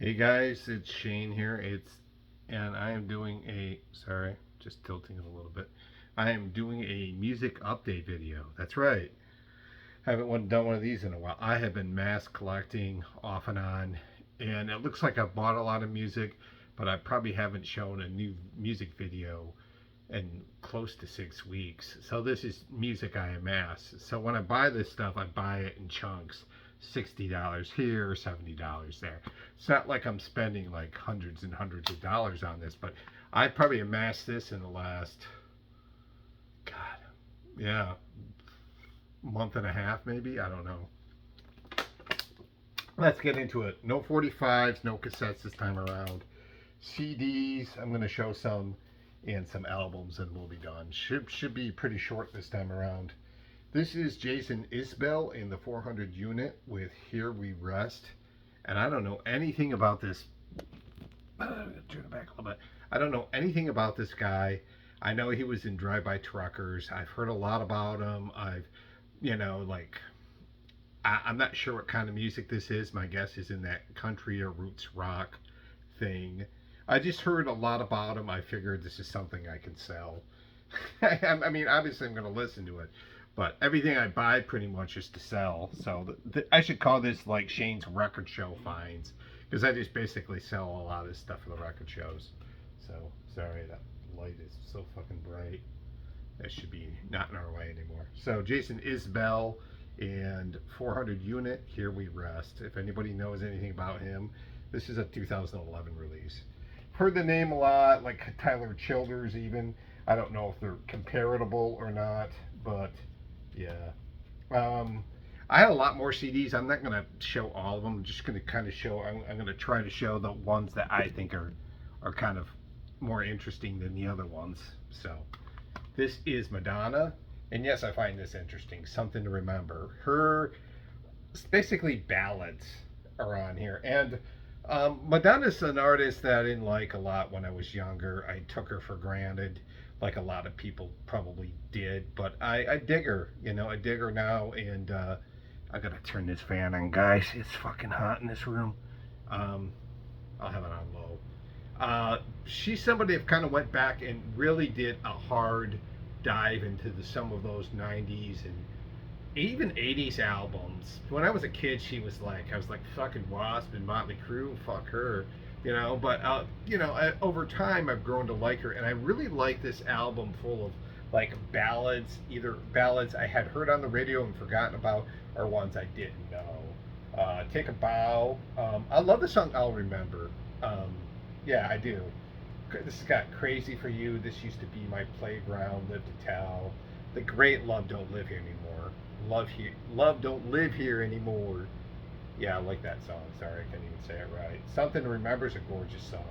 Hey guys, it's Shane here. And I am doing a sorry, just tilting it a little bit. I am doing a music update video. That's right. Done one of these in a while. I have been mass collecting off and on, and it looks like I've bought a lot of music, but I probably haven't shown a new music video in close to 6 weeks. So this is music I amass. So when I buy this stuff, I buy it in chunks. $60 here, $70 there. It's not like I'm spending like hundreds and hundreds of dollars on this, but I probably amassed this in the last, God, yeah, month and a half maybe. I don't know. Let's get into it. No 45s, no cassettes this time around. CDs, I'm going to show some and some albums and we'll be done. Should be pretty short this time around. This is Jason Isbell in the 400 unit with Here We Rest. And I don't know anything about this. Turn it back a little bit. I don't know anything about this guy. I know he was in Drive By Truckers. I've heard a lot about him. You know, like, I'm not sure what kind of music this is. My guess is in that country or roots rock thing. I just heard a lot about him. I figured this is something I can sell. I mean, obviously, I'm going to listen to it, but everything I buy pretty much is to sell. So I should call this like Shane's record show finds, because I just basically sell a lot of this stuff for the record shows. So sorry, that light is so fucking bright. That should be not in our way anymore. So Jason Isbell and 400 unit, Here We Rest. If anybody knows anything about him, this is a 2011 release. Heard the name a lot, like Tyler Childers even. I don't know if they're comparable or not, but yeah. I had a lot more CDs. I'm not going to show all of them. I'm just going to kind of show, I'm going to try to show the ones that I think are kind of more interesting than the other ones. So this is Madonna. And yes, I find this interesting. Something to remember. Her, basically ballads are on here. And Madonna's an artist that I didn't like a lot when I was younger. I took her for granted, like a lot of people probably did. But I dig her, you know, I dig her now. And I gotta turn this fan on, guys. It's fucking hot in this room. Um, I'll have it on low. She's somebody that kind of went back and really did a hard dive into some of those 90s and even 80s albums. When I was a kid, I was like fucking Wasp and Motley Crue, fuck her, you know. But over time, I've grown to like her, and I really like this album full of like ballads, either ballads I had heard on the radio and forgotten about, or ones I didn't know. Take a Bow. I love the song I'll Remember. Um, yeah, I do. This has got Crazy for You. This used to be my playground. Live to Tell. The great Love Don't Live Here Anymore. Love Don't Live Here Anymore. Yeah, I like that song. Sorry, I can't even say it right. Something to Remember is a gorgeous song.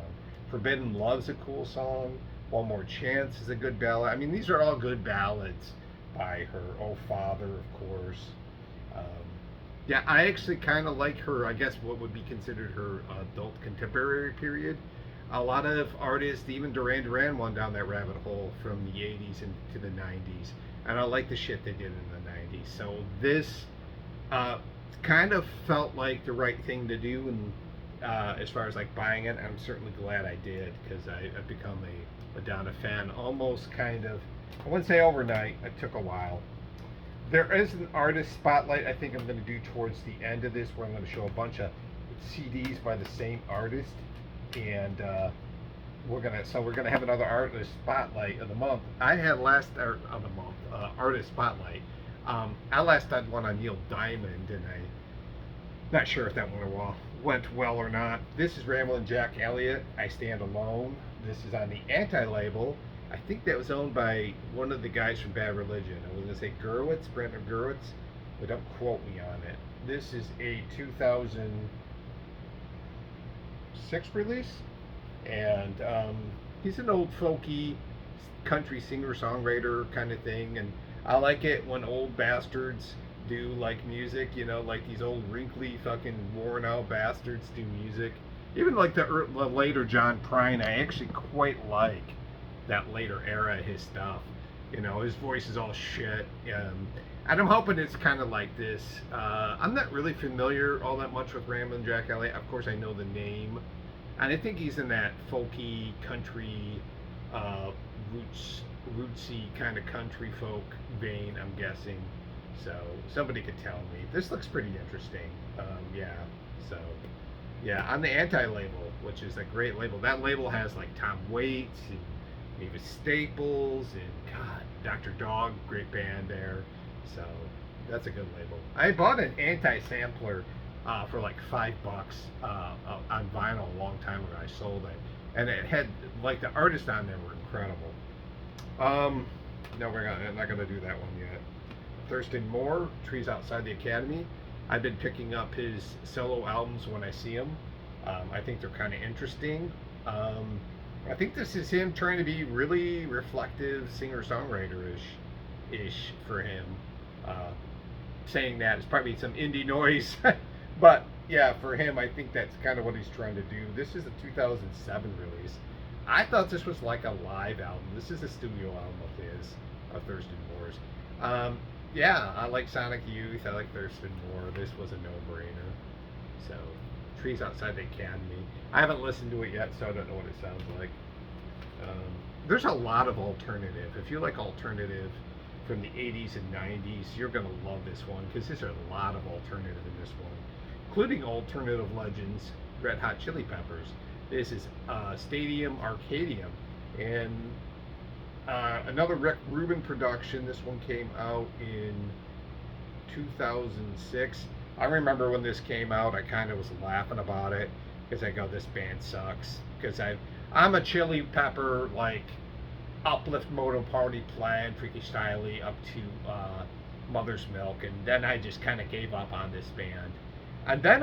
Forbidden Love's a cool song. One More Chance is a good ballad. I mean, these are all good ballads by her. Oh Father, of course. Um, yeah, I actually kind of like her. I guess what would be considered her adult contemporary period. A lot of artists, even Duran Duran, went down that rabbit hole from the 80s into the 90s. And I like the shit they did in the 90s. So this uh, kind of felt like the right thing to do. And as far as like buying it, I'm certainly glad I did, because I've become a Madonna fan almost kind of, I wouldn't say overnight, it took a while. There is an artist spotlight I think I'm going to do towards the end of this, where I'm going to show a bunch of CDs by the same artist, and we're gonna have another artist spotlight of the month. I had last of the month artist spotlight. I last did one on Neil Diamond, and I not sure if that went well or not. This is Ramblin' Jack Elliott. I Stand Alone. This is on the Anti label. I think that was owned by one of the guys from Bad Religion. I was gonna say Gurwitz, Brandon Gurwitz, but don't quote me on it. This is a 2006 release, and he's an old folky country singer songwriter kind of thing, and I like it when old bastards do like music, you know, like these old wrinkly fucking worn out bastards do music. Even like the later John Prine, I actually quite like that later era of his stuff. You know, his voice is all shit. And I'm hoping it's kind of like this. I'm not really familiar all that much with Ramblin' Jack Elliott. Of course, I know the name, and I think he's in that folky country, uh, rootsy kind of country folk vein. I'm guessing. So somebody could tell me. This looks pretty interesting. Yeah. So yeah, on the anti-label, which is a great label. That label has like Tom Waits and Mavis Staples and God, Dr. Dog, great band there. So that's a good label. I bought an anti-sampler for like $5 on vinyl a long time ago. I sold it, and it had like the artists on there were incredible. No, I'm not gonna do that one yet. Thurston Moore, Trees Outside the Academy. I've been picking up his solo albums when I see them. I think they're kind of interesting. I think this is him trying to be really reflective singer-songwriter-ish for him. Saying that it's probably some indie noise, but yeah, for him, I think that's kind of what he's trying to do. This is a 2007 release. I thought this was like a live album. This is a studio album of his, of Thurston Moore's. Yeah, I like Sonic Youth. I like Thurston Moore. This was a no-brainer. So, Trees Outside the Academy. I haven't listened to it yet, so I don't know what it sounds like. There's a lot of alternative. If you like alternative from the 80s and 90s, you're going to love this one, because there's a lot of alternative in this one, including alternative legends, Red Hot Chili Peppers. This is Stadium Arcadium, and another Rick Rubin production. This one came out in 2006. I remember when this came out, I kind of was laughing about it because I go, this band sucks. Because I'm a Chili Pepper, like, uplift moto party plan, freaky styley up to Mother's Milk, and then I just kind of gave up on this band. And then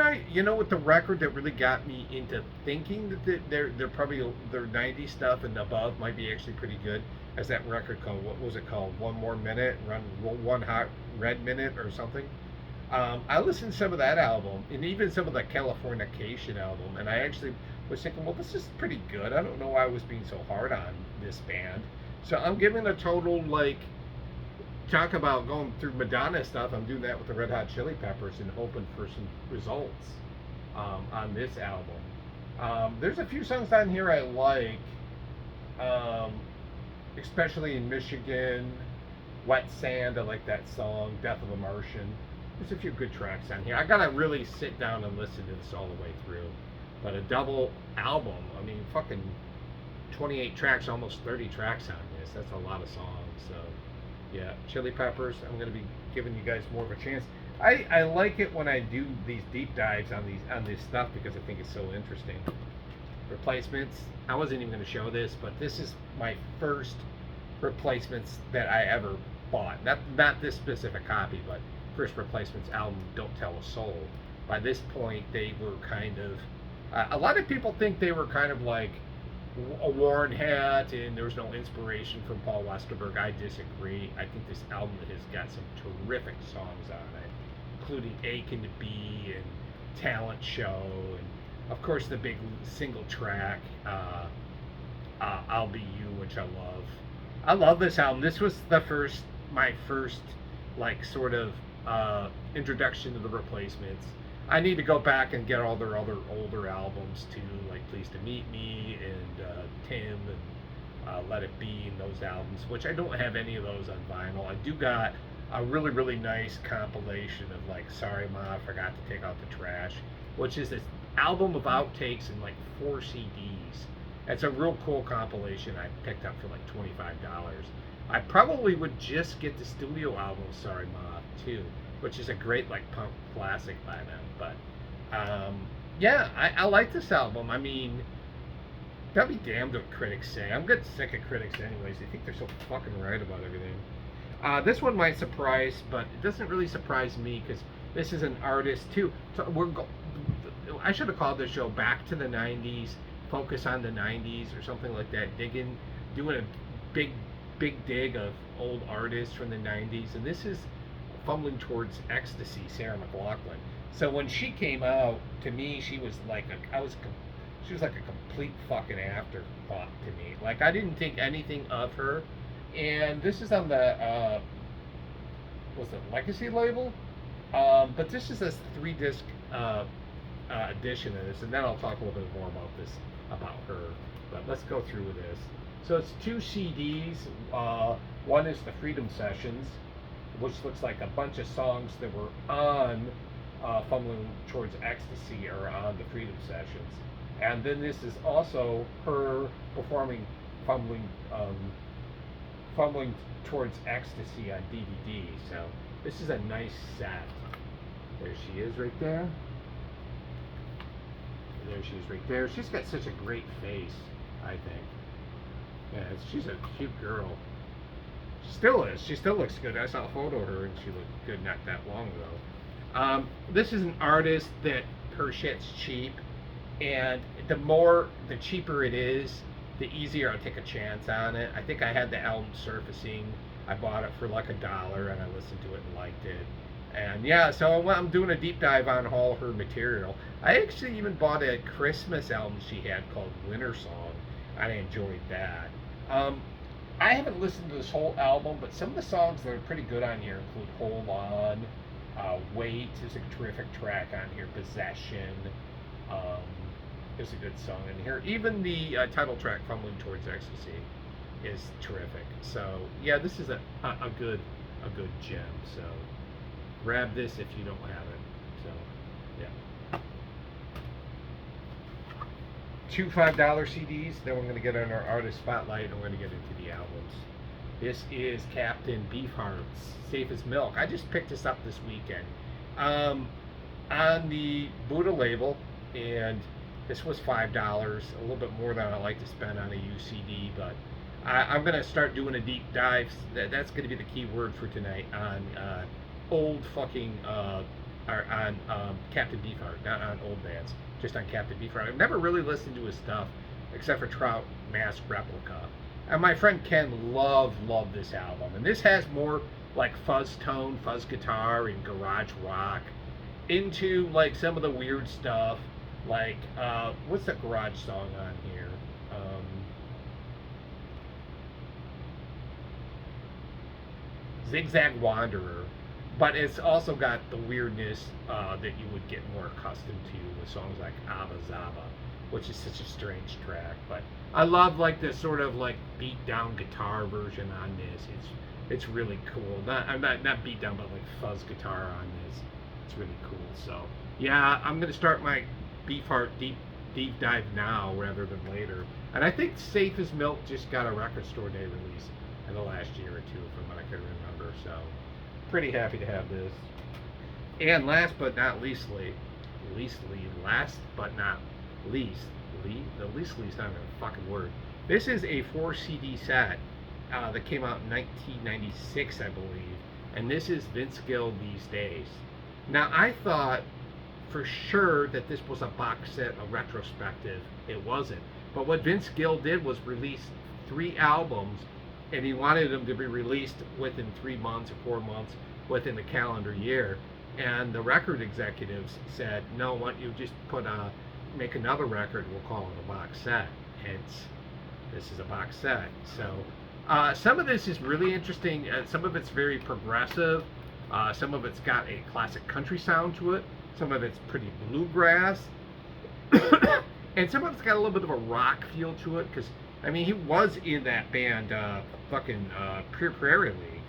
with the record that really got me into thinking that they're probably their 90s stuff and above might be actually pretty good, as that record called, what was it called? One More Minute, One Hot Red Minute or something. I listened to some of that album, and even some of the Californication album, and I actually was thinking, well, this is pretty good. I don't know why I was being so hard on this band. So I'm giving a total, like, talk about going through Madonna stuff. I'm doing that with the Red Hot Chili Peppers and hoping for some results on this album. There's a few songs on here I like, especially in Michigan. Wet Sand, I like that song. Death of a Martian. There's a few good tracks on here. I gotta really sit down and listen to this all the way through. But a double album, I mean, fucking 28 tracks, almost 30 tracks on this. That's a lot of songs. So, yeah, Chili Peppers. I'm gonna be giving you guys more of a chance. I like it when I do these deep dives on this stuff because I think it's so interesting. Replacements. I wasn't even gonna show this, but this is my first Replacements that I ever bought. Not this specific copy, but first Replacements album, Don't Tell a Soul. By this point, they were kind of, a lot of people think they were kind of like a Warren hat and there was no inspiration from Paul Westerberg. I disagree. I think this album has got some terrific songs on it, including Aching to Be and Talent Show, and of course the big single track, I'll Be You, which I love. I love this album. This was my first like sort of introduction to the Replacements. I need to go back and get all their other older albums too, like Pleased to Meet Me and Tim and Let It Be, and those albums, which I don't have any of those on vinyl. I do got a really, really nice compilation of like Sorry Ma, Forgot to Take Out the Trash, which is this album of outtakes in like 4 CDs. It's a real cool compilation I picked up for like $25. I probably would just get the studio album Sorry Ma too, which is a great like punk classic by them. But yeah, I like this album. I mean, I'll be damned what critics say. I'm getting sick of critics anyways. They think they're so fucking right about everything. This one might surprise, but it doesn't really surprise me because this is an artist too. So I should have called this show Back to the 90s, Focus on the 90s or something like that, doing a big dig of old artists from the 90s. And this is Fumbling Towards Ecstasy, Sarah McLachlan. So when she came out, to me, she was like she was like a complete fucking afterthought to me. Like, I didn't think anything of her. And this is on the was it Legacy label? But this is a 3 disc edition of this, and then I'll talk a little bit more about this about her. But let's go through this. So it's 2 CDs. One is the Freedom Sessions, which looks like a bunch of songs that were on Fumbling Towards Ecstasy or on the Freedom Sessions. And then this is also her performing Fumbling Fumbling Towards Ecstasy on DVD. So this is a nice set. There she is right there. There she is right there. She's got such a great face, I think. Yeah, she's a cute girl. She still is. She still looks good. I saw a photo of her and she looked good not that long ago. This is an artist that her shit's cheap, and the cheaper it is, the easier I'll take a chance on it. I think I had the album Surfacing. I bought it for like $1 and I listened to it and liked it. And yeah, so I'm doing a deep dive on all her material. I actually even bought a Christmas album she had called Winter Song. I enjoyed that. I haven't listened to this whole album, but some of the songs that are pretty good on here include Hold On, Wait is a terrific track on here, Possession is a good song in here. Even the title track, Fumbling Towards Ecstasy, is terrific. So yeah, this is a good gem. So grab this if you don't have it. So yeah. 2 $5 CDs. Then we're going to get on our artist spotlight and we're going to get into the albums. This is Captain Beefheart's Safe as Milk. I just picked this up this weekend on the Buddha label, and this was $5, a little bit more than I like to spend on a UCD, but I'm going to start doing a deep dive. That's going to be the key word for tonight on old fucking on Captain Beefheart, not on old bands, just on Captain Beefheart. I've never really listened to his stuff except for Trout Mask Replica. And my friend Ken loved this album. And this has more like fuzz tone, fuzz guitar, and garage rock into like some of the weird stuff. Like, what's that garage song on here? Zigzag Wanderer. But it's also got the weirdness that you would get more accustomed to with songs like Abba Zaba, which is such a strange track. But I love like this sort of like beat down guitar version on this. It's really cool. Not beat down, but like fuzz guitar on this. It's really cool. So yeah, I'm gonna start my Beefheart deep dive now rather than later. And I think Safe as Milk just got a record store day release in the last year or two, from what I can remember. So pretty happy to have this. And last but not leastly, last but not least, the least not even a fucking word. This is a 4 CD set that came out in 1996, I believe, and this is Vince Gill These Days. Now I thought for sure that this was a box set, a retrospective. It wasn't. But what Vince Gill did was release 3 albums, and he wanted them to be released within 3 months or 4 months within the calendar year. And the record executives said, no, why don't you just make another record, we'll call it a box set. Hence, this is a box set. So some of this is really interesting. Some of it's very progressive. Some of it's got a classic country sound to it. Some of it's pretty bluegrass. And some of it's got a little bit of a rock feel to it, because I mean, he was in that band, Pure Prairie League,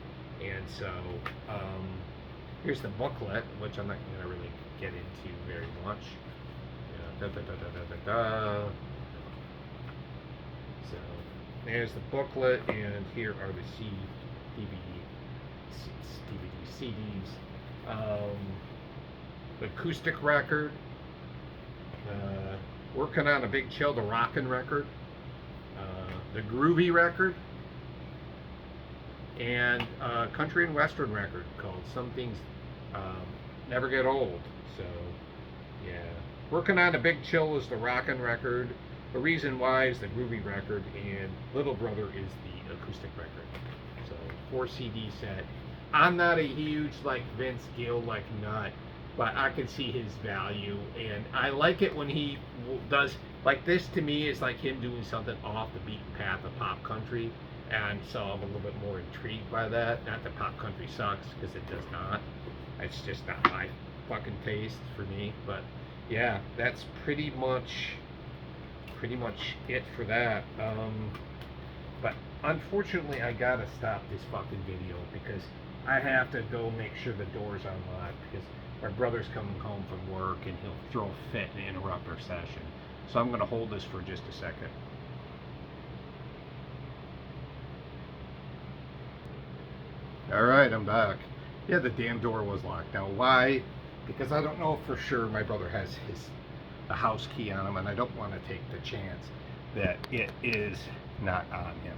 and so here's the booklet, which I'm not going to really get into very much. Yeah, So there's the booklet, and here are the DVD CDs. The acoustic record. Working on a Big Chill, the Rockin' record. The Groovy record, and a country and western record called Some Things Never Get Old. So yeah, working on a Big Chill is the Rockin' record. The Reason Why is the Groovy record, and Little Brother is the acoustic record. So 4 CD set. I'm not a huge like Vince Gill like nut, but I can see his value, and I like it when he does like this. To me, is like him doing something off the beaten path of pop country. and so I'm a little bit more intrigued by that. Not that pop country sucks, because it does not. It's just not my fucking taste for me. But yeah, that's pretty much it for that. But unfortunately, I gotta stop this fucking video because I have to go make sure the door's unlocked because my brother's coming home from work and he'll throw a fit and interrupt our session. So I'm gonna hold this for just a second. All right, I'm back. Yeah, the damn door was locked. Now, why? Because I don't know for sure my brother has the house key on him, and I don't want to take the chance that it is not on him.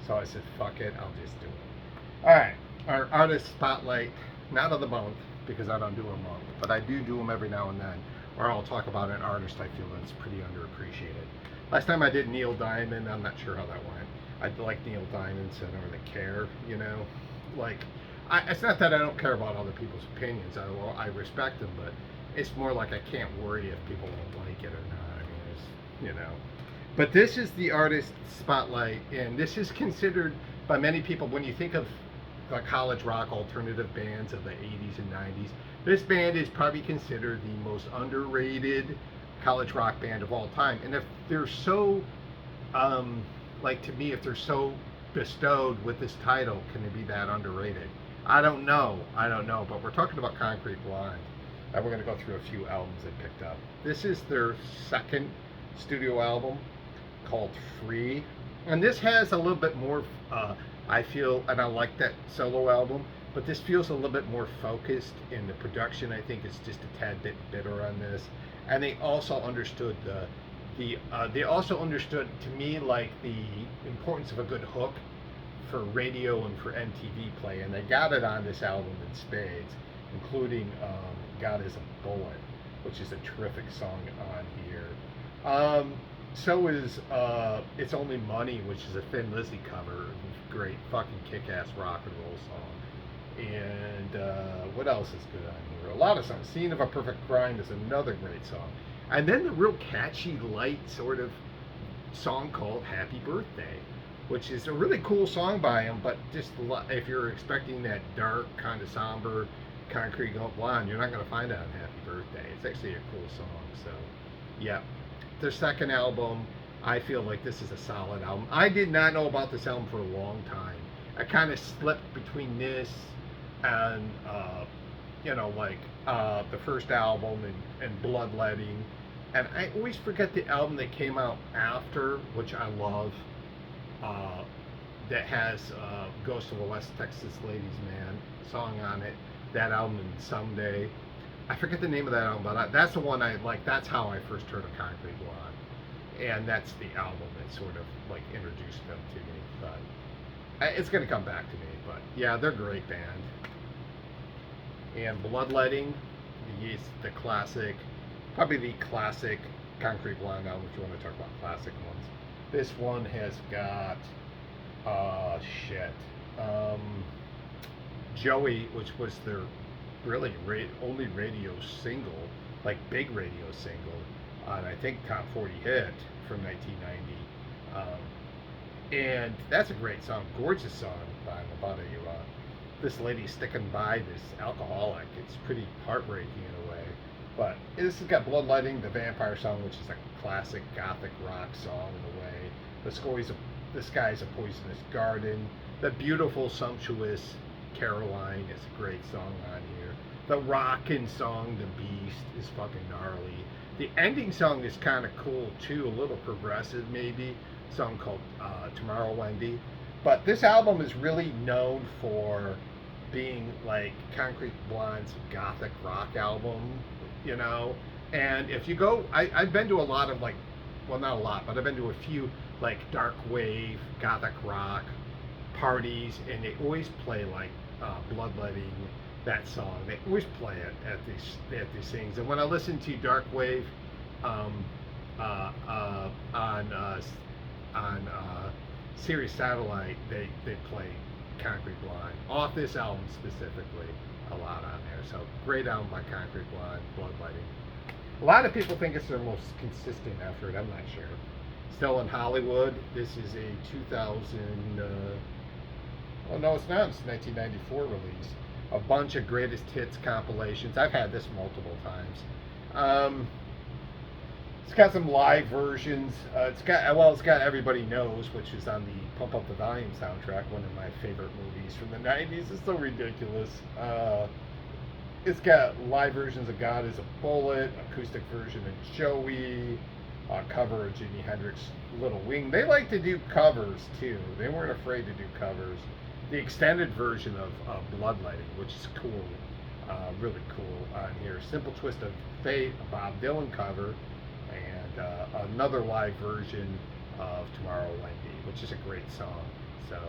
So I said, fuck it, I'll just do it. All right, our artist spotlight, not of the month, because I don't do a month, but I do them every now and then, or I'll talk about an artist I feel that's pretty underappreciated. Last time I did Neil Diamond, I'm not sure how that went. I like Neil Diamond, so I don't really care, you know? Like, it's not that I don't care about other people's opinions. I respect them, but it's more like I can't worry if people don't like it or not. I mean, it's, you know. But this is the artist spotlight, and this is considered by many people, when you think of the college rock alternative bands of the 80s and 90s, this band is probably considered the most underrated college rock band of all time. And if they're so, like to me, if they're so bestowed with this title, can it be that underrated? I don't know, but we're talking about Concrete Blonde, and we're going to go through a few albums they picked up. This is their second studio album called Free, and this has a little bit more, I feel, and I like that solo album, but this feels a little bit more focused in the production. I think it's just a tad bit bitter on this, and they also understood they also understood, to me, like the importance of a good hook for radio and for MTV play, and they got it on this album in spades, including God Is a Bullet, which is a terrific song on here. So is It's Only Money, which is a Thin Lizzy cover, great fucking kick-ass rock and roll song. And what else is good on here? A lot of songs. Scene of a Perfect Crime is another great song. And then the real catchy, light sort of song called Happy Birthday, which is a really cool song by him, but just if you're expecting that dark, kind of somber Concrete Blonde, you're not going to find it on Happy Birthday. It's actually a cool song. So, yeah. Their second album, I feel like this is a solid album. I did not know about this album for a long time. I kind of slipped between this and, the first album and Bloodletting. And I always forget the album that came out after, which I love, that has Ghost of a West Texas Ladies Man song on it. That album and Someday. I forget the name of that album, but that's the one I like. That's how I first heard of Concrete Blonde. And that's the album that sort of like introduced them to me. But it's going to come back to me. But yeah, they're a great band. And Bloodletting is the classic, probably the classic Concrete Blonde album if you want to talk about classic ones. This one has got, Joey, which was their really only radio single, like big radio single, on I think Top 40 hit from 1990. And that's a great song, gorgeous song by him about this lady sticking by this alcoholic. It's pretty heartbreaking in a way. But this has got Bloodletting, the vampire song, which is a classic gothic rock song in a way. The Sky's a Poisonous Garden. The beautiful, sumptuous Caroline is a great song on here. The rockin' song, The Beast, is fucking gnarly. The ending song is kind of cool too, a little progressive maybe. A song called Tomorrow Wendy. But this album is really known for being like Concrete Blonde's gothic rock album, you know. And if you go, I've been to a lot of like, well, not a lot, but I've been to a few like dark wave, gothic rock parties, and they always play like Bloodletting, that song. They always play it at these things. And when I listen to dark wave on Sirius Satellite, they play Concrete Blonde off this album specifically a lot on there. So great album by Concrete Blonde, Bloodletting. A lot of people think it's their most consistent effort. I'm not sure. Still in Hollywood. This is a 2000. Oh no, it's not. It's 1994 release. A bunch of greatest hits compilations. I've had this multiple times. It's got some live versions. It's got Everybody Knows, which is on the Pump Up the Volume soundtrack, one of my favorite movies from the 90s. It's so ridiculous. It's got live versions of God is a Bullet, acoustic version of Joey, cover of Jimi Hendrix Little Wing. They like to do covers too. They weren't afraid to do covers. The extended version of Bloodletting, which is cool, really cool on here. Simple Twist of Fate, a Bob Dylan cover, and another live version of Tomorrow Wendy, which is a great song. So,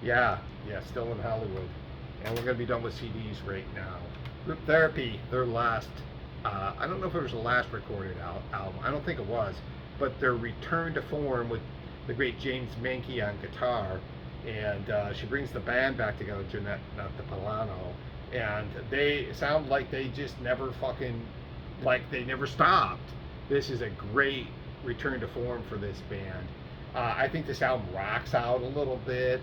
yeah, Still in Hollywood. And we're going to be done with CDs right now. Group Therapy, their last, I don't know if it was the last recorded album, I don't think it was, but their return to form with the great James Mankey on guitar, and she brings the band back together, Jeanette Napolitano, and they sound like they just never they never stopped. This is a great return to form for this band. I think this album rocks out a little bit.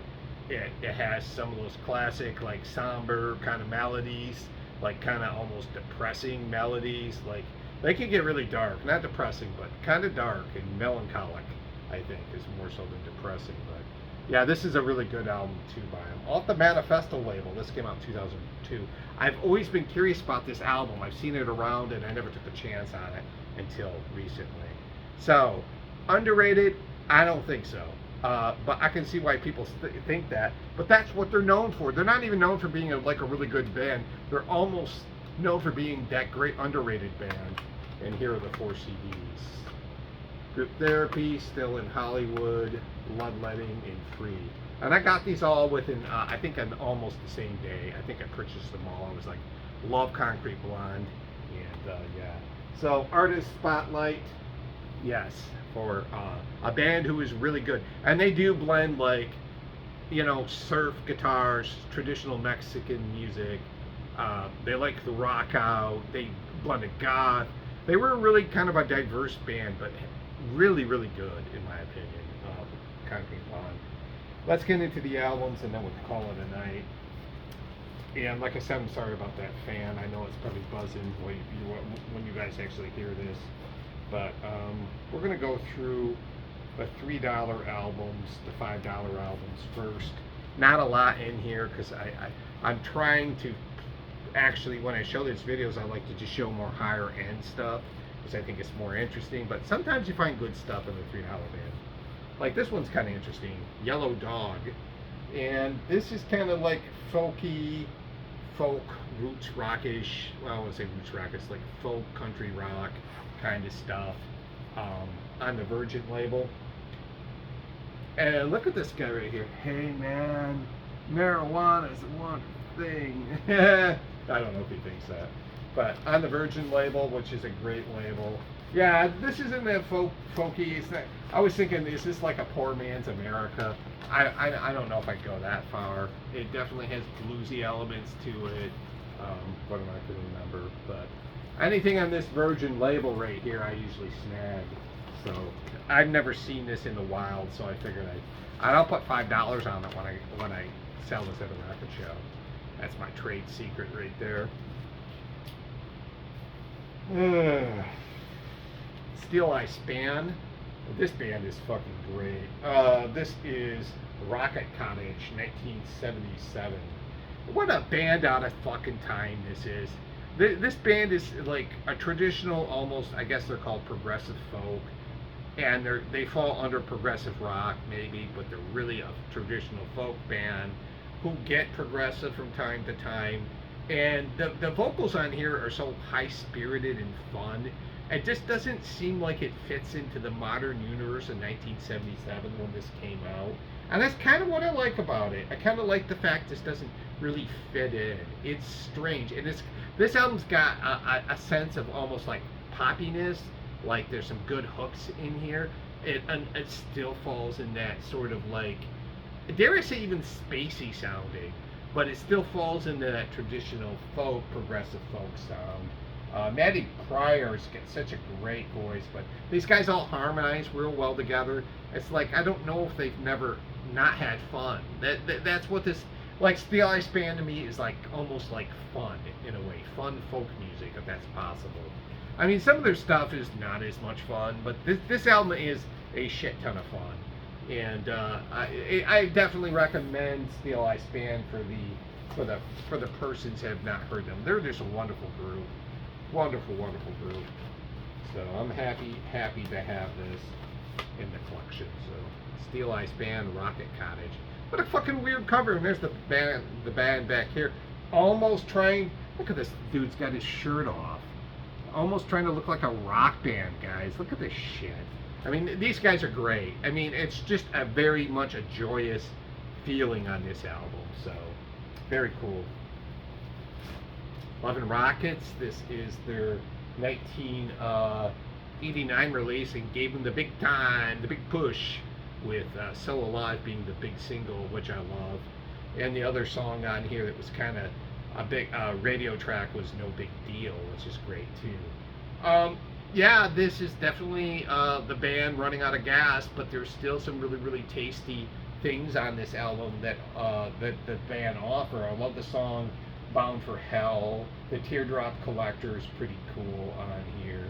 It has some of those classic, like, somber kind of melodies, like kind of almost depressing melodies. Like, they can get really dark, not depressing, but kind of dark and melancholic, I think, is more so than depressing. But yeah, this is a really good album too by them. Off the Manifesto label. This came out in 2002. I've always been curious about this album. I've seen it around and I never took a chance on it until recently. So, underrated? I don't think so. But I can see why people think that. But that's what they're known for. They're not even known for being a really good band. They're almost known for being that great underrated band. And here are the 4 CDs. Group Therapy, Still in Hollywood, Bloodletting, and Free. And I got these all within, I think, on almost the same day. I think I purchased them all. I was like, love Concrete Blonde. And yeah. So, Artist Spotlight, yes, for a band who is really good. And they do blend, like, you know, surf guitars, traditional Mexican music. They like the rock out. They blended goth. They were really kind of a diverse band, but really, really good, in my opinion. Concrete Blonde. Let's get into the albums, and then we'll call it a night. And like I said, I'm sorry about that fan. I know it's probably buzzing when you guys actually hear this. But we're going to go through the $3 albums, the $5 albums first. Not a lot in here because I'm trying to actually, when I show these videos, I like to just show more higher end stuff because I think it's more interesting. But sometimes you find good stuff in the $3 band. Like this one's kind of interesting, Yellow Dog. And this is kind of like folky, folk, roots rockish. Well, I wouldn't say roots rock, it's like folk country rock kind of stuff on the Virgin label. And look at this guy right here. Hey man, marijuana is one thing. I don't know if he thinks that. But on the Virgin label, which is a great label. Yeah, this isn't that folky. It's not, I was thinking, is this like a poor man's America? I don't know if I'd go that far. It definitely has bluesy elements to it. What am I going to remember? But anything on this Virgin label right here, I usually snag. So I've never seen this in the wild, so I figured I'll put $5 on it when I sell this at a record show. That's my trade secret right there. Steel Eye Span. This band is fucking great. This is Rocket Cottage, 1977. What a band out of fucking time this is. This band is like a traditional, almost, I guess they're called progressive folk. And they fall under progressive rock, maybe, but they're really a traditional folk band who get progressive from time to time. And the vocals on here are so high-spirited and fun. It just doesn't seem like it fits into the modern universe in 1977 when this came out. And that's kind of what I like about it. I kind of like the fact this doesn't really fit in. It's strange. And this album's got a sense of almost like poppiness. Like there's some good hooks in here. It still falls in that sort of like, dare I say even spacey sounding, but it still falls into that traditional folk, progressive folk sound. Maddie Pryor's got such a great voice, but these guys all harmonize real well together. It's like I don't know if they've never not had fun. That's what this like Steel Ice Band to me is like almost like fun in a way, fun folk music if that's possible. I mean, some of their stuff is not as much fun, but this album is a shit ton of fun, and I definitely recommend Steel Ice Band for the persons who have not heard them. They're just a wonderful group, wonderful group. So I'm happy to have this in the collection. So Steel Ice Band, Rocket Cottage. What a fucking weird cover. And there's the band back here, almost trying. Look at this dude's got his shirt off. Almost trying to look like a rock band, guys. Look at this shit. I mean, these guys are great. I mean, it's just a very much a joyous feeling on this album. So, very cool. Love and Rockets. This is their 1989 release and gave them the big time, the big push, with So Alive being the big single, which I love. And the other song on here that was kind of a big radio track was No Big Deal, which is great too. Yeah, this is definitely the band running out of gas, but there's still some really tasty things on this album that the band offer. I love the song Bound for Hell. The Teardrop Collector is pretty cool on here.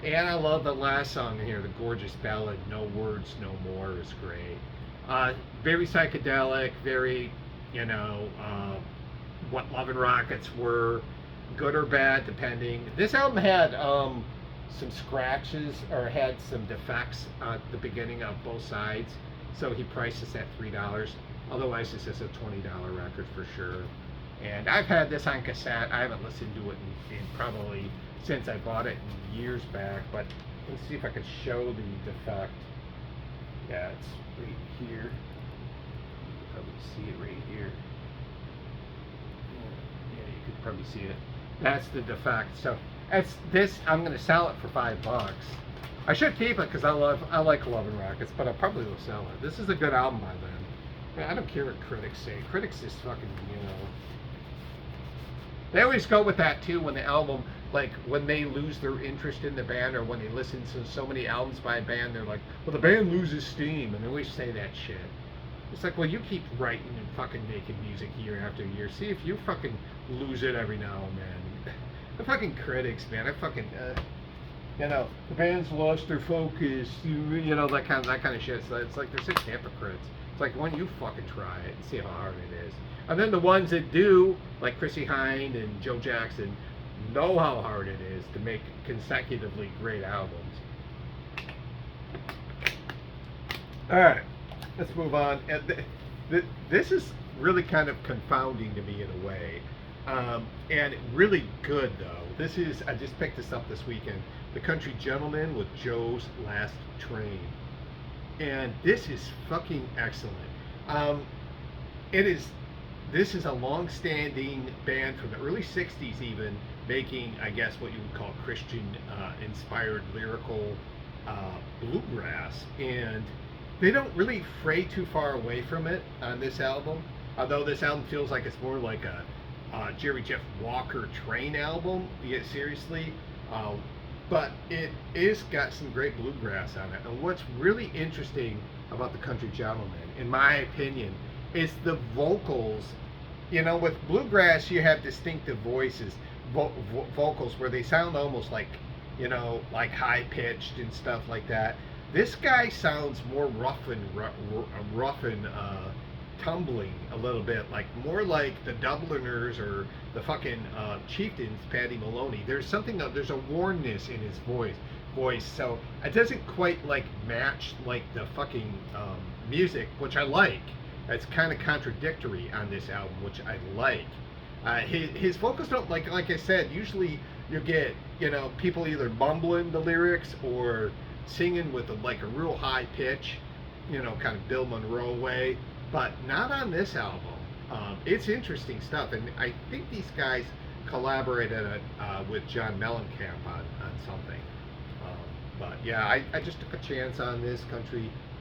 And I love the last song here, the gorgeous ballad No Words No More is great. Very psychedelic, very, what Love and Rockets were, good or bad depending. This album had some scratches or had some defects at the beginning of both sides, so he priced this at $3. Otherwise this is a $20 record for sure. And I've had this on cassette. I haven't listened to it in probably since I bought it years back, but let's see if I can show the defect. Yeah, it's right here. You can probably see it right here. Yeah, you could probably see it. That's the defect. So that's this. I'm going to sell it for $5. I should keep it because I like Love and Rockets, but I probably will sell it. This is a good album by them. I mean, I don't care what critics say. Critics just fucking, They always go with that too when the album, like when they lose their interest in the band or when they listen to so many albums by a band, they're like, well, the band loses steam, and they always say that shit. It's like, well, you keep writing and fucking making music year after year. See if you fucking lose it every now and then. The fucking critics, man. The band's lost their focus. That kind of shit. So it's like they're such hypocrites. It's like, why don't you fucking try it and see how hard it is? And then the ones that do, like Chrissie Hynde and Joe Jackson, know how hard it is to make consecutively great albums. All right, let's move on. This is really kind of confounding to me in a way, and really good though. I just picked this up this weekend. The Country Gentleman with Joe's Last Train, and this is fucking excellent. This is a long-standing band from the early 60s even, making, I guess, what you would call Christian-inspired lyrical bluegrass. And they don't really fray too far away from it on this album, although this album feels like it's more like a Jerry Jeff Walker Train album, seriously. But it is got some great bluegrass on it. And what's really interesting about the Country Gentleman, in my opinion, is the vocals. With bluegrass you have distinctive voices, vocals where they sound almost like, like high pitched and stuff like that. This guy sounds more rough and tumbling a little bit, like more like the Dubliners or the fucking Chieftains, Paddy Maloney. There's a warmness in his voice, so it doesn't quite like match like the fucking music, which I like. It's kind of contradictory on this album, which I like. His vocals don't, like I said, usually you get, people either mumbling the lyrics or singing with a real high pitch, kind of Bill Monroe way, but not on this album. It's interesting stuff, and I think these guys collaborated with John Mellencamp on something. But yeah, I just took a chance on this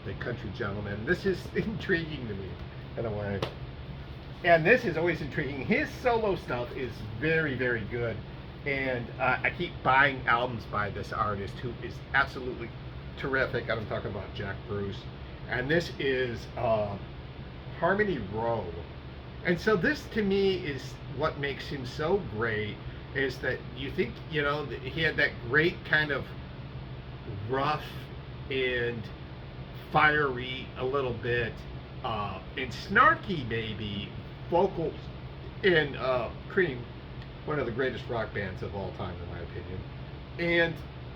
The Country Gentleman. This is intriguing to me in a way, and this is always intriguing. His solo stuff is very good, And I keep buying albums by this artist who is absolutely terrific. I'm talking about Jack Bruce, and this is Harmony Row. And so this to me is what makes him so great, is that you think, you know, he had that great kind of rough and fiery a little bit and snarky maybe vocals in Cream, one of the greatest rock bands of all time in my opinion. And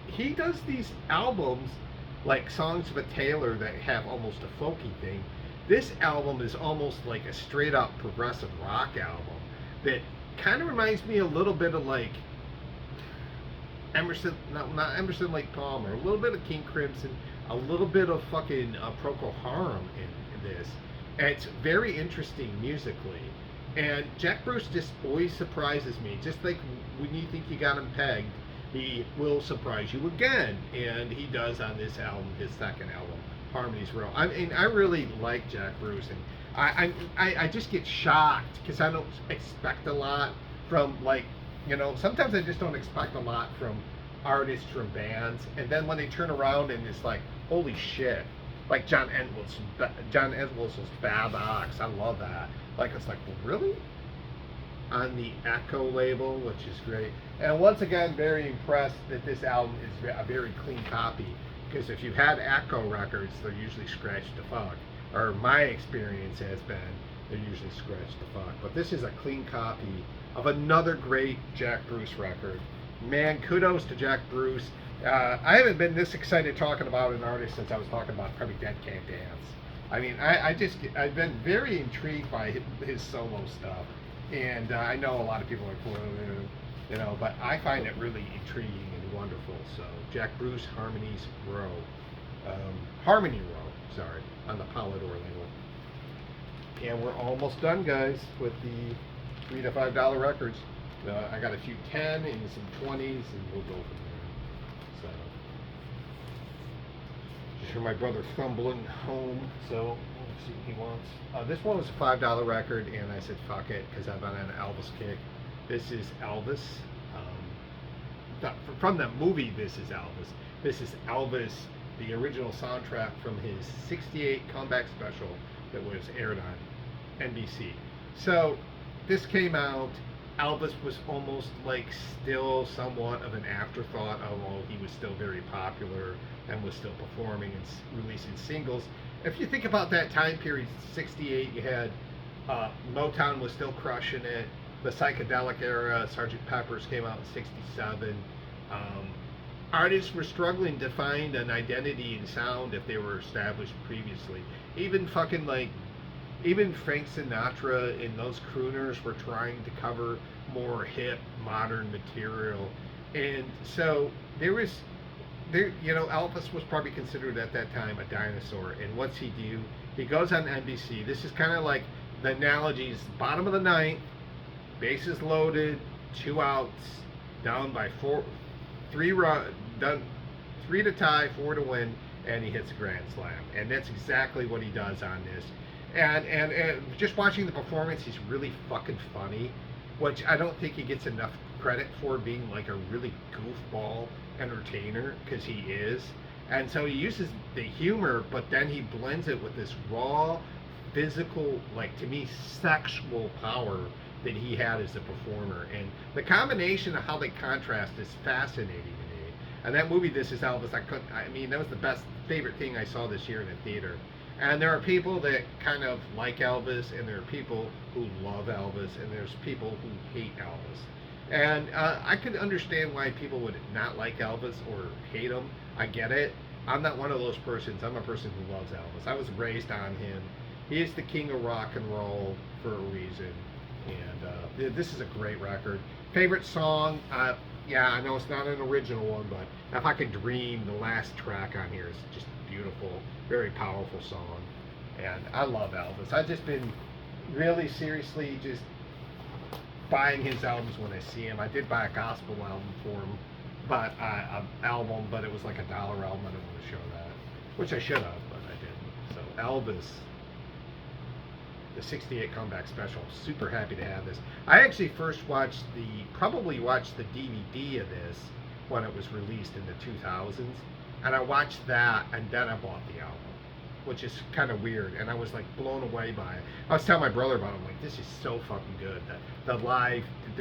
he does these albums like Songs of a Tailor that have almost a folky thing. This album is almost like a straight up progressive rock album that kind of reminds me a little bit of like Emerson, not Emerson Lake Palmer, a little bit of King Crimson, a little bit of fucking Procol Harum in this. And it's very interesting musically. And Jack Bruce just always surprises me. Just like when you think you got him pegged, he will surprise you again. And he does on this album, his second album, Harmony's Row. I mean, I really like Jack Bruce, and I just get shocked because I don't expect a lot from, like, you know, sometimes I just don't expect a lot from artists, from bands, and then when they turn around and it's like, holy shit, like John Entwistle's Bad Ox, I love that. Like, it's like, really? On the Echo label, which is great. And once again, very impressed that this album is a very clean copy, because if you've had Echo records, they're usually scratched to fuck. Or my experience has been, they're usually scratched to fuck. But this is a clean copy of another great Jack Bruce record. Man, kudos to Jack Bruce. I haven't been this excited talking about an artist since I was talking about Probably Dead Can't Dance. I mean, I've been very intrigued by his solo stuff. And I know a lot of people are like, well, you know, but I find it really intriguing and wonderful. So, Jack Bruce, Harmony's Row. Harmony Row, sorry, on the Polydor label. And we're almost done, guys, with the $3 to $5 records. I got a few 10 and some 20s, and we'll go from there. So, just hear my brother fumbling home, so let's see what he wants. This one was a $5 record, and I said fuck it, because I've been on an Elvis kick. This is Elvis. From the movie This Is Elvis. This is Elvis, the original soundtrack from his '68 comeback special that was aired on NBC. So this came out. Elvis was almost like still somewhat of an afterthought, although he was still very popular and was still performing and releasing singles. If you think about that time period, '68, you had Motown was still crushing it. The psychedelic era, Sgt. Pepper's came out in '67. Artists were struggling to find an identity in sound if they were established previously. Even Frank Sinatra and those crooners were trying to cover more hip, modern material. And so you know, Elvis was probably considered at that time a dinosaur. And what's he do? He goes on NBC. This is kind of like the analogy is bottom of the ninth, bases loaded, 2 outs, down by 3 to tie, 4 to win, and he hits a grand slam. And that's exactly what he does on this. And just watching the performance, he's really fucking funny, which I don't think he gets enough credit for being like a really goofball entertainer, because he is. And so he uses the humor, but then he blends it with this raw, physical, like, to me, sexual power that he had as a performer. And the combination of how they contrast is fascinating to me. And that movie, This Is Elvis, I mean, that was the best, favorite thing I saw this year in a theater. And there are people that kind of like Elvis, and there are people who love Elvis, and there's people who hate Elvis. And I could understand why people would not like Elvis or hate him. I get it. I'm not one of those persons. I'm a person who loves Elvis. I was raised on him. He is the king of rock and roll for a reason. And this is a great record. Favorite song? Yeah, I know it's not an original one, but If I Could Dream, the last track on here, is just beautiful, very powerful song. And I love Elvis. I've just been really seriously just buying his albums when I see him. I did buy a gospel album for him, but but it was like $1 album. I didn't want to show that, which I should have, but I didn't. So Elvis, the '68 Comeback Special. Super happy to have this. I actually first probably watched the DVD of this when it was released in the 2000s, and I watched that, and then I bought the album, which is kind of weird, and I was like blown away by it. I was telling my brother about it. I'm like, this is so fucking good. The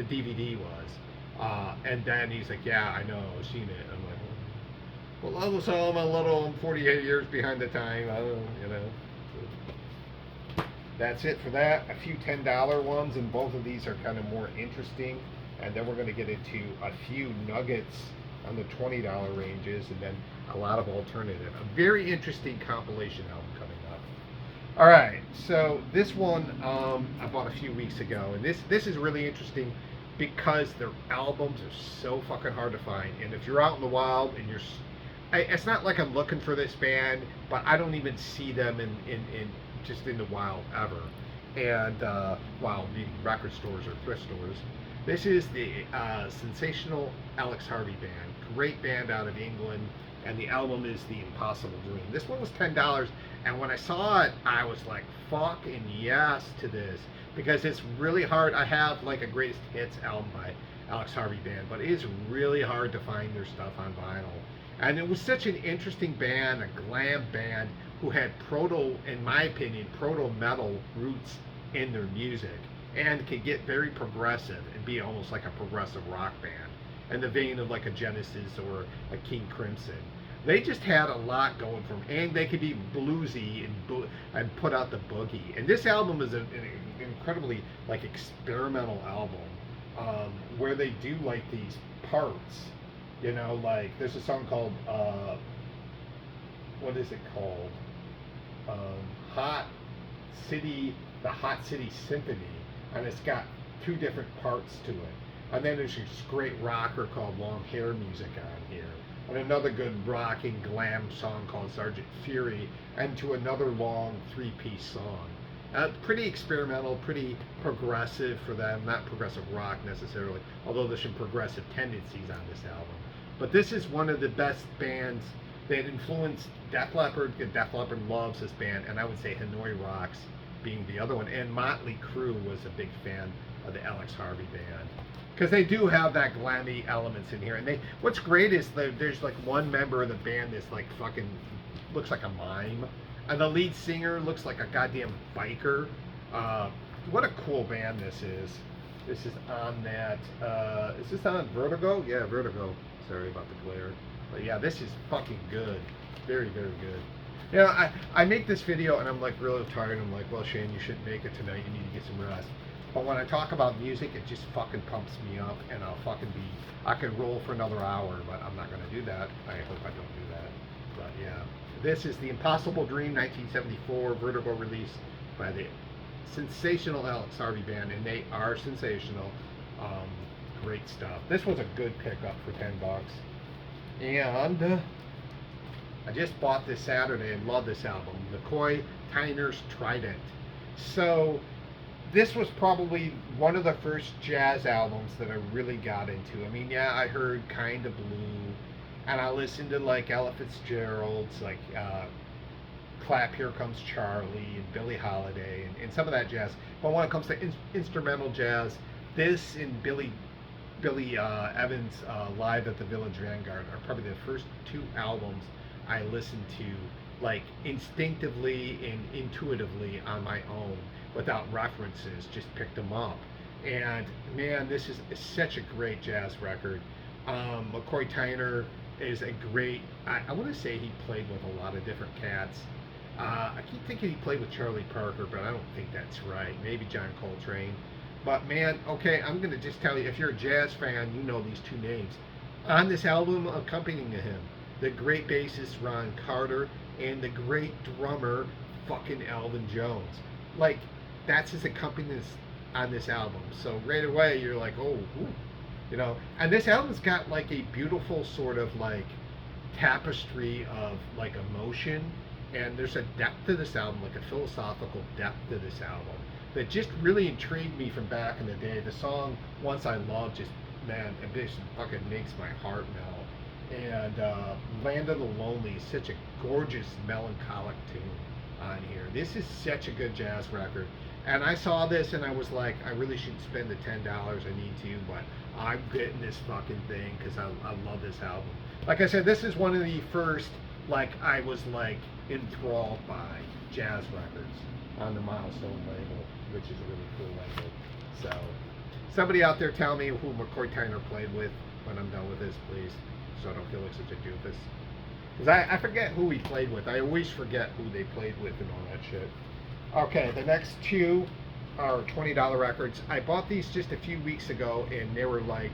DVD was, and then he's like, yeah, I know, I've seen it. I'm like, well, I'm I'm 48 years behind the time. I don't, you know. That's it for that. A few $10 ones, and both of these are kind of more interesting. And then we're going to get into a few nuggets on the $20 ranges, and then a lot of alternative. A very interesting compilation album coming up. All right, so this one I bought a few weeks ago, and this is really interesting because their albums are so fucking hard to find. And if you're out in the wild and it's not like I'm looking for this band, but I don't even see them in just in the wild ever. And wild meaning record stores or thrift stores. This is the Sensational Alex Harvey Band. Great band out of England, and the album is The Impossible Dream. This one was $10, and when I saw it, I was like, fucking yes to this, because it's really hard. I have like a greatest hits album by Alex Harvey Band, but it is really hard to find their stuff on vinyl. And it was such an interesting band, a glam band who had in my opinion, proto-metal roots in their music, and could get very progressive and be almost like a progressive rock band in the vein of like a Genesis or a King Crimson. They just had a lot going for them, and they could be bluesy and put out the boogie. And this album is an incredibly like experimental album, where they do like these parts, you know, like there's a song called what is it called? The Hot City Symphony, and it's got two different parts to it. And then there's this great rocker called Long Hair Music on here, and another good rocking glam song called Sergeant Fury, and to another long three-piece song. Pretty experimental, pretty progressive for them. Not progressive rock necessarily, although there's some progressive tendencies on this album. But this is one of the best bands that influenced Def Leppard. Def Leppard loves this band, and I would say Hanoi Rocks being the other one. And Motley Crue was a big fan of the Alex Harvey Band, because they do have that glammy elements in here. And what's great is there's like one member of the band that's like fucking looks like a mime, and the lead singer looks like a goddamn biker. What a cool band this is. This is on that. Is this on Vertigo? Yeah, Vertigo. Sorry about the glare. But yeah, this is fucking good. Very, very good. You know, I make this video and I'm like really tired. I'm like, well, Shane, you shouldn't make it tonight. You need to get some rest. But when I talk about music, it just fucking pumps me up, and I can roll for another hour, but I'm not going to do that. I hope I don't do that. But yeah, this is The Impossible Dream, 1974, Vertigo release by the Sensational Alex Harvey Band, and they are sensational. Great stuff. This was a good pickup for $10. And I just bought this Saturday and love this album, McCoy Tyner's Trident. So this was probably one of the first jazz albums that I really got into. I mean, yeah, I heard Kinda Blue, and I listened to like Ella Fitzgerald's, like Clap Here Comes Charlie, and Billie Holiday, and some of that jazz. But when it comes to instrumental jazz, this and Billy Evans' Live at the Village Vanguard are probably the first two albums I listened to like instinctively and intuitively on my own without references, just picked them up. And man, this is such a great jazz record. McCoy Tyner is a great, I want to say he played with a lot of different cats. I keep thinking he played with Charlie Parker, but I don't think that's right. Maybe John Coltrane. But man, okay, I'm going to just tell you, if you're a jazz fan, you know these two names. On this album, accompanying him, the great bassist Ron Carter and the great drummer fucking Elvin Jones. Like, that's his accompaniment on this album. So right away, you're like, oh, ooh, you know. And this album's got like a beautiful sort of like tapestry of like emotion. And there's a depth to this album, like a philosophical depth to this album, that just really intrigued me from back in the day. The song Once I Loved, just, man, it just fucking makes my heart melt. And Land of the Lonely is such a gorgeous melancholic tune on here. This is such a good jazz record. And I saw this and I was like, I really shouldn't spend the $10. I need to, but I'm getting this fucking thing because I love this album. Like I said, this is one of the first, like, I was like enthralled by jazz records on the Milestone label, which is a really cool label. So, somebody out there tell me who McCoy Tyner played with when I'm done with this, please, so I don't feel like such a doofus. Because I forget who he played with. I always forget who they played with and all that shit. Okay, the next two are $20 records. I bought these just a few weeks ago, and they were like,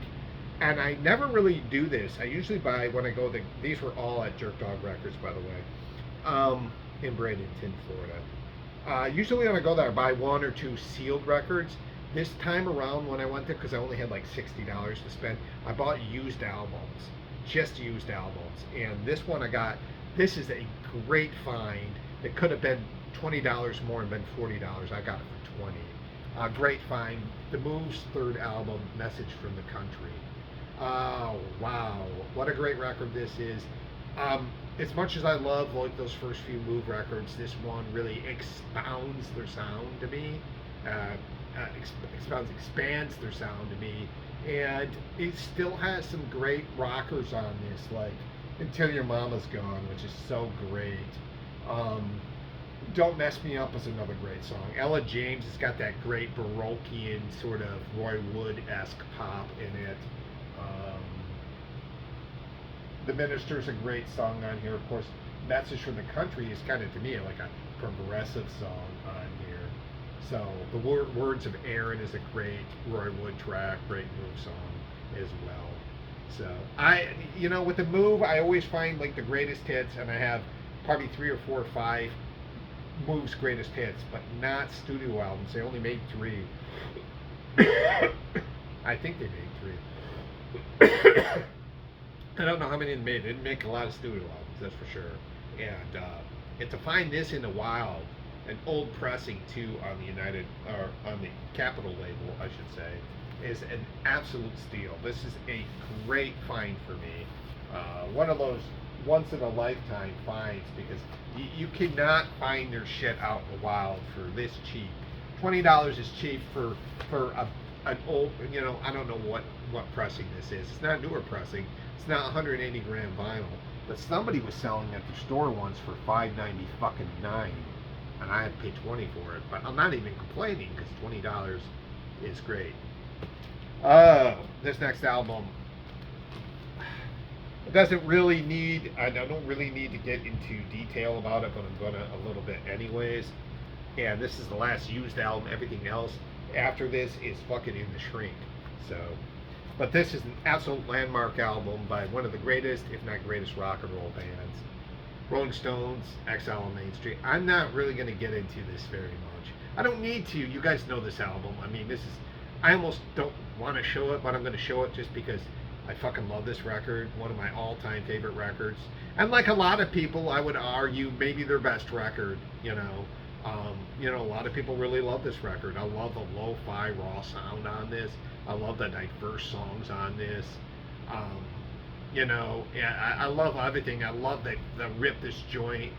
and I never really do this. I usually buy when I go. These were all at Jerk Dog Records, by the way, in Bradenton, Florida. Usually when I go there, I buy one or two sealed records. This time around, when I went there, because I only had like $60 to spend, I bought used albums, just used albums. And this one I got. This is a great find. It could have been $20 more and been $40. I got it for $20. Great find. The Moves' third album, Message from the Country. Oh wow, what a great record this is. As much as I love like those first few Move records, this one really expounds their sound to me. Expands their sound to me, and it still has some great rockers on this, like Until Your Mama's Gone, which is so great. Don't Mess Me Up is another great song. Ella James has got that great Baroquean sort of Roy Wood-esque pop in it. The Minister's a great song on here. Of course, Message from the Country is kind of, to me, like a progressive song on here. So, The Words of Aaron is a great Roy Wood track, great Move song as well. So, with the Move, I always find like the greatest hits, and I have probably 3 or 4 or 5 Move's greatest hits, but not studio albums. They only made 3. I think they made 3. I don't know how many they made. They didn't make a lot of studio albums, that's for sure. And to find this in the wild, an old pressing too on the Capitol label, I should say, is an absolute steal. This is a great find for me. One of those once in a lifetime finds, because you cannot find their shit out in the wild for this cheap. $20 is cheap for an old, I don't know what pressing this is. It's not newer pressing. It's not 180 gram vinyl, but somebody was selling at the store once for $5.99, and I had to pay $20 for it. But I'm not even complaining because $20 is great. This next album, it doesn't really need. I don't really need to get into detail about it, but I'm gonna a little bit anyways. And this is the last used album. Everything else after this is fucking in the shrink. So, but this is an absolute landmark album by one of the greatest, if not greatest, rock and roll bands. Rolling Stones, Exile on Main Street. I'm not really going to get into this very much. I don't need to. You guys know this album. I mean, I almost don't want to show it, but I'm going to show it just because I fucking love this record. One of my all-time favorite records. And like a lot of people, I would argue maybe their best record, a lot of people really love this record. I love the lo-fi raw sound on this. I love the diverse songs on this. I love everything. I love the Rip This Joint.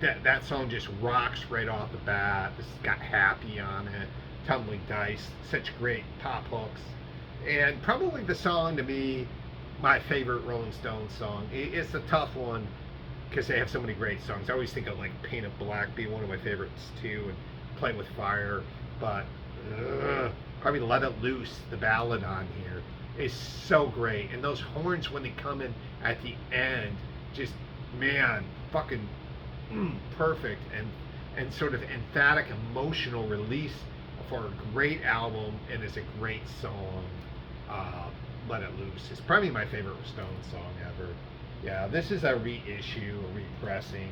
That song just rocks right off the bat. It's got Happy on it, Tumbling Dice, such great pop hooks. And probably the song to me, my favorite Rolling Stones song. It's a tough one because they have so many great songs. I always think of like Paint It Black being one of my favorites too, and Playing with Fire. But probably Let It Loose, the ballad on here, is so great. And those horns when they come in at the end, just, man, fucking perfect and sort of emphatic emotional release for a great album, and it's a great song. Let It Loose is probably my favorite Stones song ever. Yeah, this is a reissue, a repressing,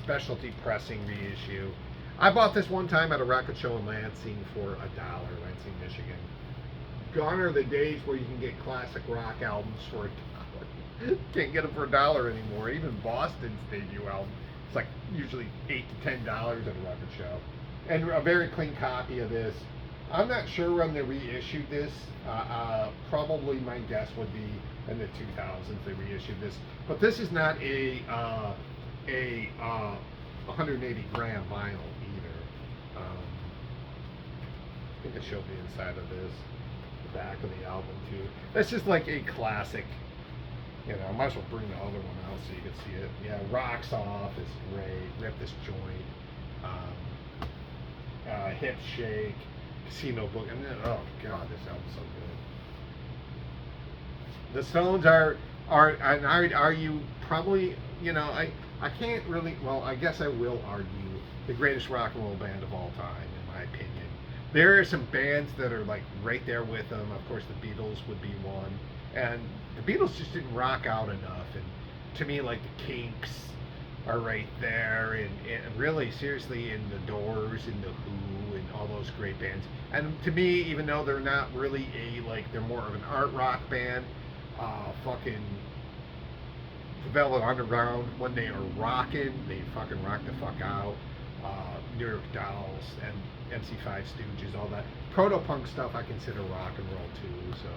specialty pressing reissue. I bought this one time at a record show in Lansing for $1, Lansing, Michigan. Gone are the days where you can get classic rock albums for $1. Can't get them for $1 anymore. Even Boston's debut album, it's like usually $8 to $10 at a record show. And a very clean copy of this. I'm not sure when they reissued this. Probably my guess would be in the 2000s they reissued this. But this is not a 180 gram vinyl either. I think I showed the inside of this, the back of the album too. That's just like a classic. You know, I might as well bring the other one out so you can see it. Yeah, Rocks Off is great. Rip This Joint. Hip Shake. Casino Book. And then, oh god, this album's so good. The Stones are and I would argue probably, you know, I can't really, well, I guess I will argue the greatest rock and roll band of all time, in my opinion. There are some bands that are like right there with them. Of course, the Beatles would be one, and the Beatles just didn't rock out enough. And to me, like the Kinks are right there, and really seriously, in the Doors, and the Who, and all those great bands. And to me, even though they're not really they're more of an art rock band, fucking Velvet Underground, when they are rocking, they fucking rock the fuck out. New York Dolls and MC5 Stooges, all that proto-punk stuff I consider rock and roll too. So,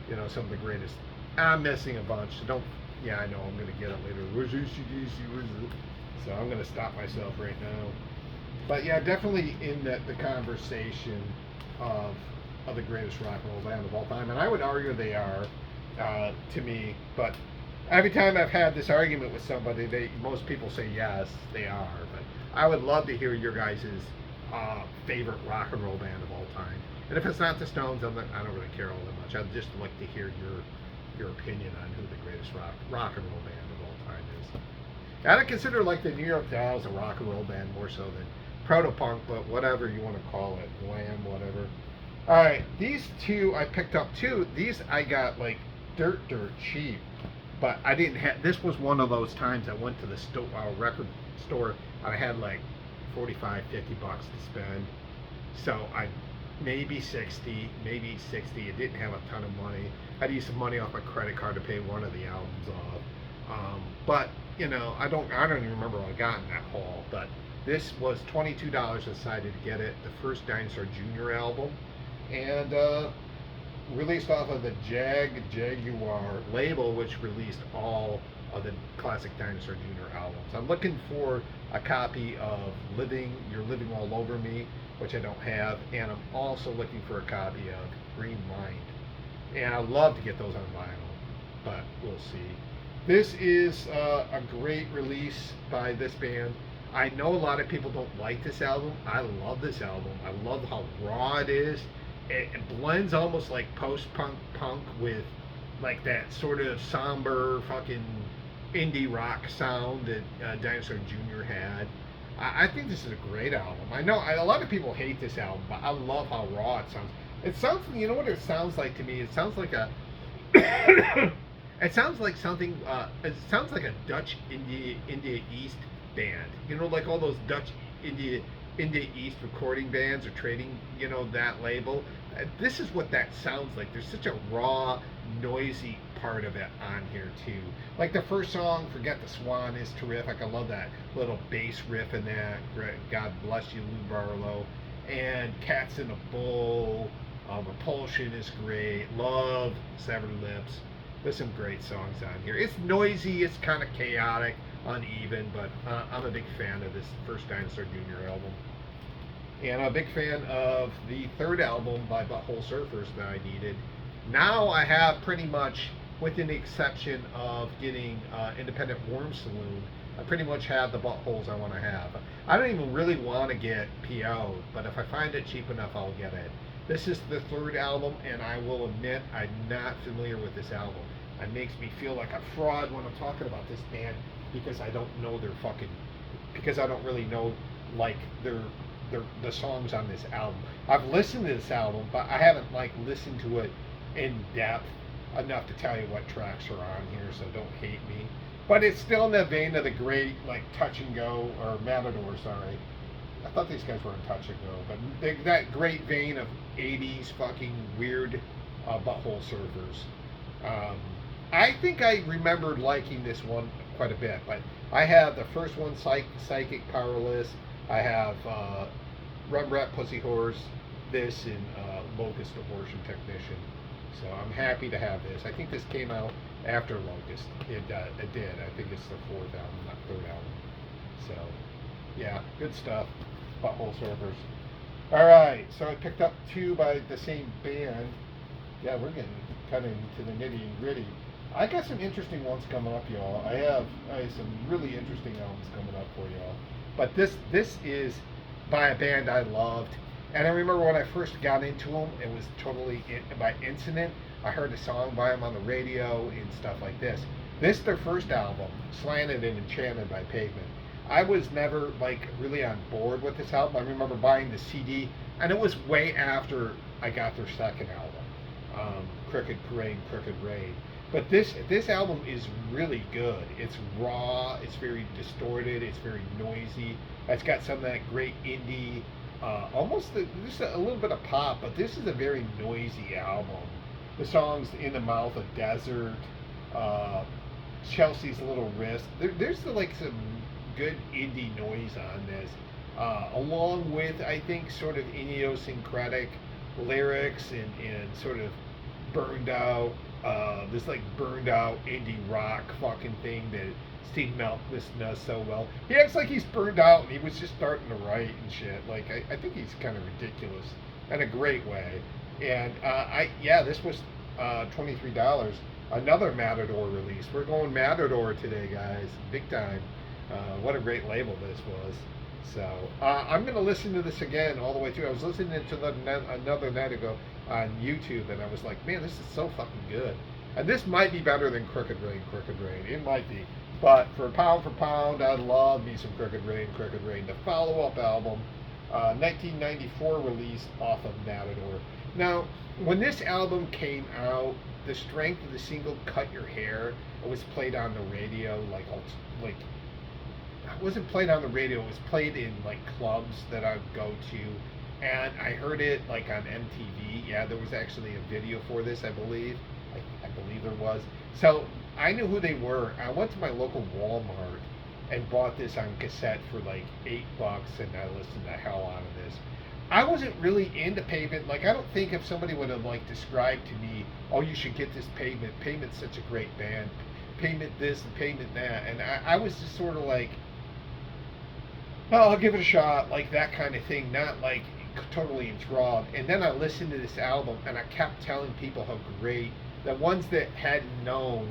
you know, some of the greatest. I'm missing a bunch. So don't. Yeah, I know I'm gonna get it later. Where's AC/DC? Where's it? So I'm gonna stop myself right now. But yeah, definitely in the conversation of the greatest rock and roll band of all time, and I would argue they are to me. But every time I've had this argument with somebody, most people say yes, they are. But I would love to hear your guys' favorite rock and roll band of all time. And if it's not the Stones, I don't really care all that much. I'd just like to hear your opinion on who the greatest rock and roll band of all time is. I don't consider like the New York Dolls a rock and roll band more so than proto-punk, but whatever you want to call it, glam, whatever. All right, these two I picked up too. These I got like dirt cheap, but I didn't have. This was one of those times I went to the record store and I had like 45, 50 bucks to spend. So I maybe 60. I didn't have a ton of money. I had to use some money off my credit card to pay one of the albums off. But you know, I don't even remember what I got in that haul. But this was $22. I decided to get it. The first Dinosaur Jr. album, and released off of the Jaguar label, which released all of the classic Dinosaur Jr. albums. I'm looking for a copy of You're Living All Over Me, which I don't have, and I'm also looking for a copy of Green Mind. And I'd love to get those on vinyl, but we'll see. This is a great release by this band. I know a lot of people don't like this album. I love this album. I love how raw it is. It blends almost like post-punk with like that sort of somber fucking indie rock sound that Dinosaur Jr. had. I think this is a great album. I know a lot of people hate this album, but I love how raw it sounds. It sounds, you know what it sounds like to me? It sounds like a it sounds like something. It sounds like a Dutch India East band. You know, like all those Dutch India East recording bands are trading. You know, that label. This is what that sounds like. There's such a raw, noisy part of it on here too. Like the first song, "Forget the Swan," is terrific. I love that little bass riff in that. God Bless You, Lou Barlow. And "Cats in a Bowl." Repulsion is great. Love Severed Lips. There's some great songs on here. It's noisy, it's kind of chaotic, uneven, but I'm a big fan of this first Dinosaur Jr. album. And I'm a big fan of the third album by Butthole Surfers that I needed. Now I have pretty much, with the exception of getting Independent Worm Saloon, I pretty much have the buttholes I want to have. I don't even really want to get PO'd, but if I find it cheap enough, I'll get it. This is the third album, and I will admit I'm not familiar with this album. It makes me feel like a fraud when I'm talking about this band because I don't know because I don't really know like the songs on this album. I've listened to this album, but I haven't like listened to it in depth enough to tell you what tracks are on here, so don't hate me. But it's still in the vein of the great like Touch and Go, or Matador, sorry. I thought these guys were in Touch and Go, but that great vein of 80s fucking weird Butthole Surfers. I think I remembered liking this one quite a bit, but I have the first one, Psychic Powerless. I have Rembrandt Pussy Horse, this, and Locust Abortion Technician. So I'm happy to have this. I think this came out after Locust. It did. I think it's the fourth album, not third album. So Yeah, good stuff. Butthole Surfers. All right, so I picked up two by the same band. Yeah, we're getting kind of into the nitty and gritty. I got some interesting ones coming up, y'all. I have some really interesting albums coming up for y'all. But this is by a band I loved, and I remember when I first got into them, it was totally by incident. I heard a song by them on the radio and stuff like this. This is their first album, Slanted and Enchanted by Pavement. I was never like really on board with this album. I remember buying the CD, and it was way after I got their second album, Crooked Parade, Crooked Rain. But this album is really good. It's raw. It's very distorted. It's very noisy. It's got some of that great indie, just a little bit of pop. But this is a very noisy album. The songs "In the Mouth of Desert," uh, Chelsea's Little Wrist. There's like some good indie noise on this, along with I think sort of idiosyncratic lyrics and sort of burned out, this like burned out indie rock fucking thing that Steve Malkmus does so well. He acts like he's burned out and he was just starting to write and shit. Like I think he's kind of ridiculous in a great way. And this was $23. Another Matador release. We're going Matador today, guys, big time. What a great label this was. So I'm going to listen to this again all the way through. I was listening to another night ago on YouTube, and I was like, man, this is so fucking good. And this might be better than Crooked Rain, Crooked Rain. It might be. But for pound, I love me some Crooked Rain, Crooked Rain. The follow-up album, 1994 release off of Matador. Now, when this album came out, the strength of the single "Cut Your Hair" was played on the radio, like it wasn't played on the radio. It was played in like clubs that I'd go to, and I heard it like on MTV. Yeah, there was actually a video for this, I believe. I believe there was. So I knew who they were. I went to my local Walmart and bought this on cassette for like $8, and I listened the hell out of this. I wasn't really into Pavement. Like, I don't think if somebody would have like described to me, "Oh, you should get this Pavement. Pavement's such a great band. Pavement this and Pavement that," and I was just sort of like, "Oh, I'll give it a shot," like that kind of thing. Not like totally enthralled. And then I listened to this album, and I kept telling people how great the ones that hadn't known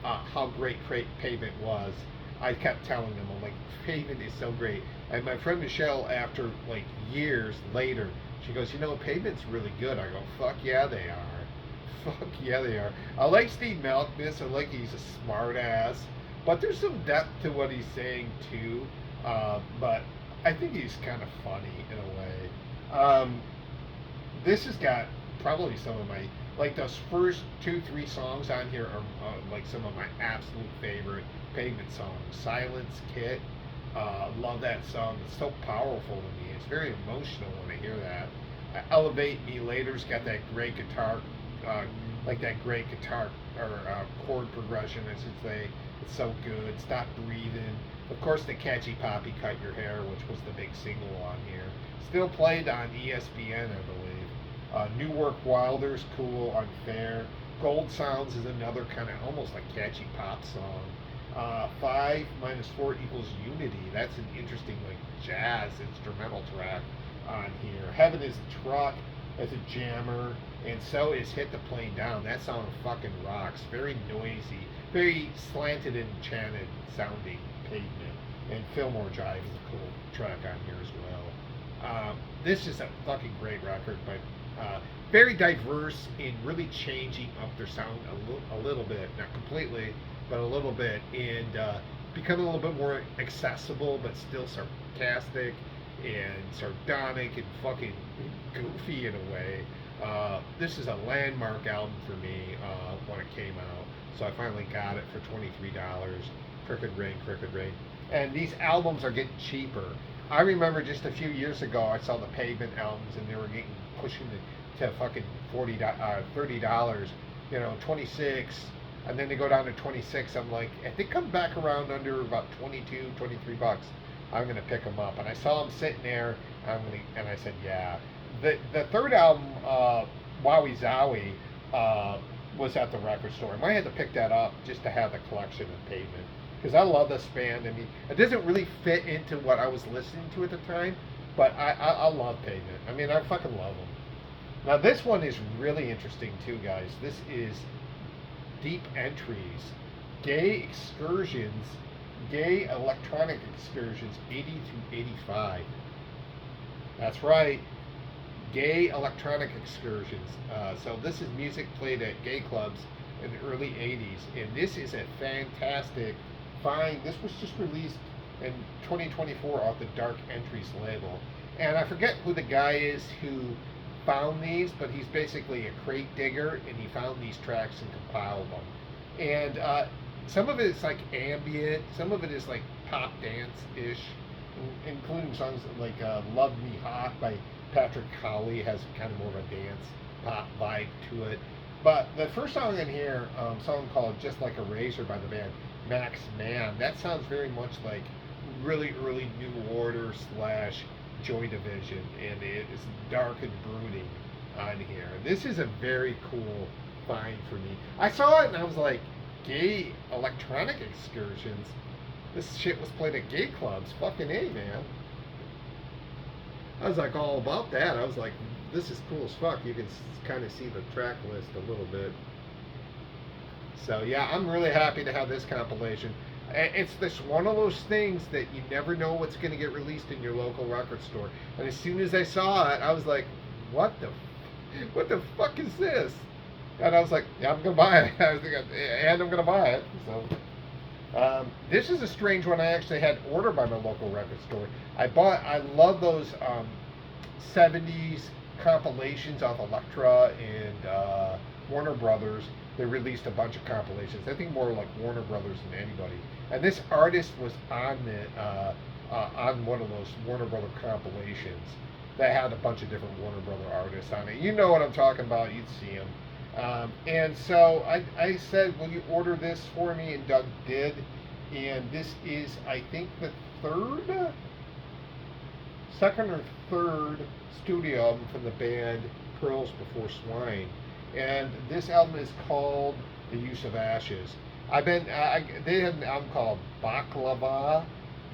how great Pavement was. I kept telling them, I'm like, Pavement is so great. And my friend Michelle, after like years later, she goes, Pavement's really good. I go, fuck yeah, they are. Fuck yeah, they are. I like Steve Malkmus. I like he's a smart ass. But there's some depth to what he's saying too. But I think he's kind of funny in a way. This has got probably some of my, like those first 2-3 songs on here are like some of my absolute favorite Pavement songs. Silence Kit. Love that song. It's so powerful to me. It's very emotional when I hear that. Elevate Me Later's got that great guitar, like that great guitar or chord progression, I should say. It's so good. Stop Breathing. Of course, the catchy Poppy Cut Your Hair, which was the big single on here. Still played on ESPN, I believe. New Work Wilder's cool, Unfair. Gold Sounds is another kind of almost like catchy pop song. 5 minus 4 equals Unity. That's an interesting like jazz instrumental track on here. Heaven is a Truck as a jammer, and so is Hit the Plane Down. That song fucking rocks. Very noisy, very slanted and enchanted sounding Pavement. And Fillmore Drive is a cool track on here as well. This is a fucking great record, but very diverse in really changing up their sound a little bit, not completely, but a little bit, and become a little bit more accessible, but still sarcastic and sardonic and fucking goofy in a way. This is a landmark album for me when it came out, so I finally got it for $23. Crooked Rain, Crooked Rain. And these albums are getting cheaper. I remember just a few years ago, I saw the Pavement albums, and they were pushing to fucking $30, 26, and then they go down to 26. I'm like, if they come back around under about 22, 23 bucks, I'm gonna pick them up. And I saw them sitting there, and I said, yeah. The third album, Wowie Zowie, was at the record store. I might have to pick that up just to have the collection of Pavement, because I love this band. I mean, it doesn't really fit into what I was listening to at the time, but I love Pavement. I mean, I fucking love them. Now this one is really interesting too, guys. This is Deep Entries, Gay Excursions, Gay Electronic Excursions 80 to 85. That's right, Gay Electronic Excursions. So this is music played at gay clubs in the early 80s, and this is a fantastic find. This was just released in 2024 off the Dark Entries label. And I forget who the guy is who found these, but he's basically a crate digger, and he found these tracks and compiled them. And some of it is like ambient, some of it is like pop dance-ish, including songs like Love Me Hot by Patrick Cowley has kind of more of a dance pop vibe to it. But the first song in here, a song called Just Like a Razor by the band Max Mann, that sounds very much like really early New Order / Joy Division, and it is dark and brooding on here. This is a very cool find for me. I saw it and I was like, Gay Electronic Excursions? This shit was played at gay clubs. Fucking A, man. I was like all about that. I was like, this is cool as fuck. You can kind of see the track list a little bit. So yeah, I'm really happy to have this compilation. It's this one of those things that you never know what's going to get released in your local record store. And as soon as I saw it, I was like, what the fuck is this? And I was like, yeah, I'm going to buy it. And I'm going to buy it. So this is a strange one I actually had ordered by my local record store. I love those 70s compilations off Elektra and Warner Brothers. They released a bunch of compilations. I think more like Warner Brothers than anybody. And this artist was on on one of those Warner Brother compilations that had a bunch of different Warner Brother artists on it. You know what I'm talking about. You'd see them. And so I said, will you order this for me? And Doug did. And this is, I think, the second or third studio album from the band Pearls Before Swine. And this album is called The Use of Ashes. They had an album called Baklava,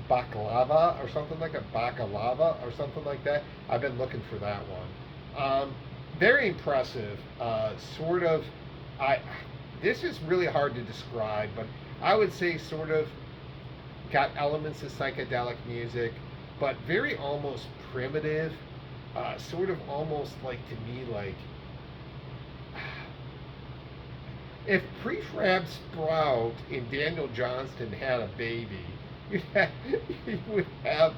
or something like that, Baklava, or something like that. I've been looking for that one. Very impressive. This is really hard to describe, but I would say sort of got elements of psychedelic music, but very almost primitive, sort of almost like, to me, like, if Prefab Sprout and Daniel Johnston had a baby, you would have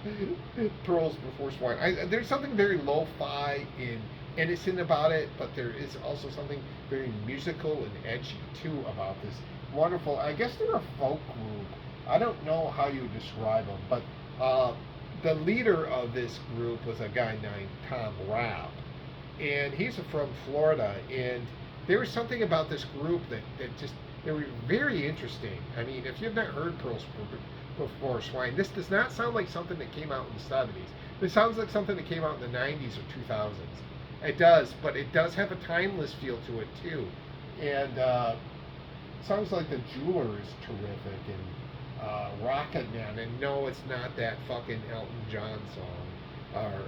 Pearls Before Swine. There's something very lo-fi and innocent about it, but there is also something very musical and edgy too about this. Wonderful. I guess they're a folk group. I don't know how you describe them, but the leader of this group was a guy named Tom Rapp, and he's from Florida. And there was something about this group that just, they were very interesting. I mean, if you've not heard Pearls Before Swine, this does not sound like something that came out in the 70s. This sounds like something that came out in the 90s or 2000s. It does, but it does have a timeless feel to it too. And songs like The Jeweler is terrific, and Rocket Man, and no, it's not that fucking Elton John song, or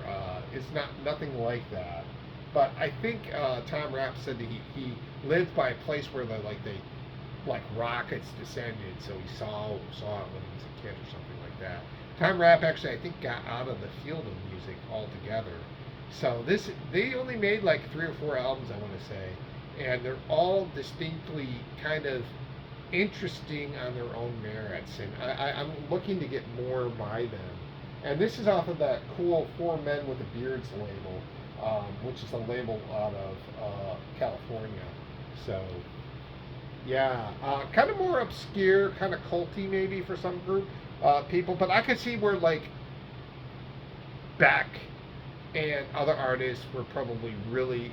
it's nothing like that. But I think Tom Rapp said that he lived by a place where the rockets descended, so he saw it when he was a kid or something like that. Tom Rapp actually, I think, got out of the field of music altogether. So they only made like 3 or 4 albums, I want to say, and they're all distinctly kind of interesting on their own merits, and I'm looking to get more by them. And this is off of that cool Four Men with the Beards label, which is a label out of California. So yeah, kind of more obscure, kind of culty maybe for some group people, but I could see where like Beck and other artists were probably really,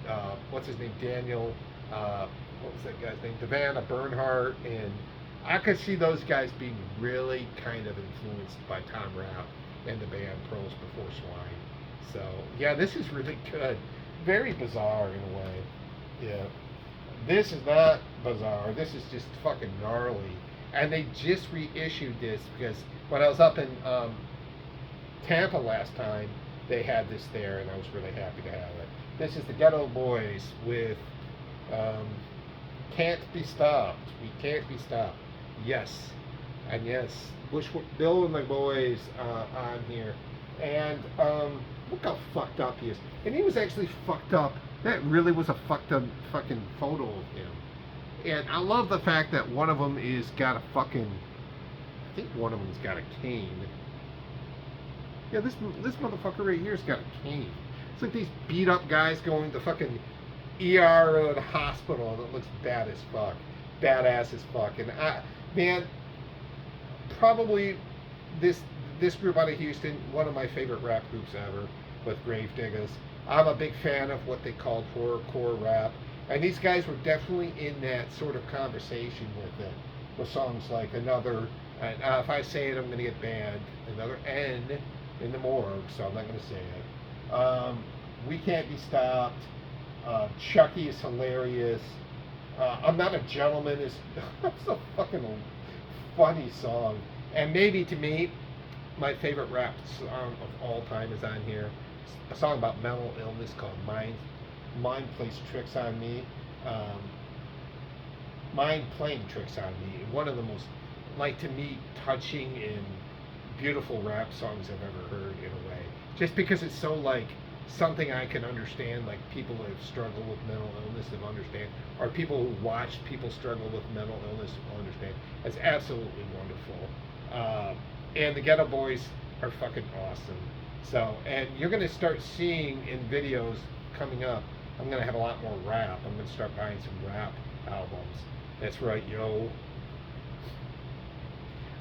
what's his name, Daniel, what was that guy's name, Davana Bernhardt, and I could see those guys being really kind of influenced by Tom Rapp and the band Pearls Before Swine. So yeah, this is really good. Very bizarre in a way. Yeah. This is not bizarre. This is just fucking gnarly. and they just reissued this because when I was up in Tampa last time, they had this there, and I was really happy to have it. This is the Ghetto Boys with um, "Can't Be Stopped." We can't be stopped. Yes, and yes, Bill and the boys on here, and look how fucked up he is. And he was actually fucked up. That really was a fucked up fucking photo of him. And I love the fact that one of them is got a fucking. I think one of them's got a cane. Yeah, this motherfucker right here's got a cane. It's like these beat up guys going to fucking ER or the hospital that looks bad as fuck, badass as fuck. And man, probably this group out of Houston, one of my favorite rap groups ever, with Gravediggers. I'm a big fan of what they called horrorcore rap, and these guys were definitely in that sort of conversation with it, with songs like Another. If I say it, I'm going to get banned. Another N in the morgue, so I'm not going to say it. We Can't Be Stopped. Chucky is hilarious. I'm Not a Gentleman is that's a fucking funny song. And maybe to me, my favorite rap song of all time is on here. A song about mental illness called Mind Plays Tricks on Me. Mind Playing Tricks on Me. One of the most, like, to me, touching and beautiful rap songs I've ever heard in a way. Just because it's so, like, something I can understand, like people that have struggled with mental illness that understand, or people who watch people struggle with mental illness will understand. It's absolutely wonderful. And the Ghetto Boys are fucking awesome. So, and you're going to start seeing in videos coming up, I'm going to have a lot more rap. I'm going to start buying some rap albums. That's right, yo.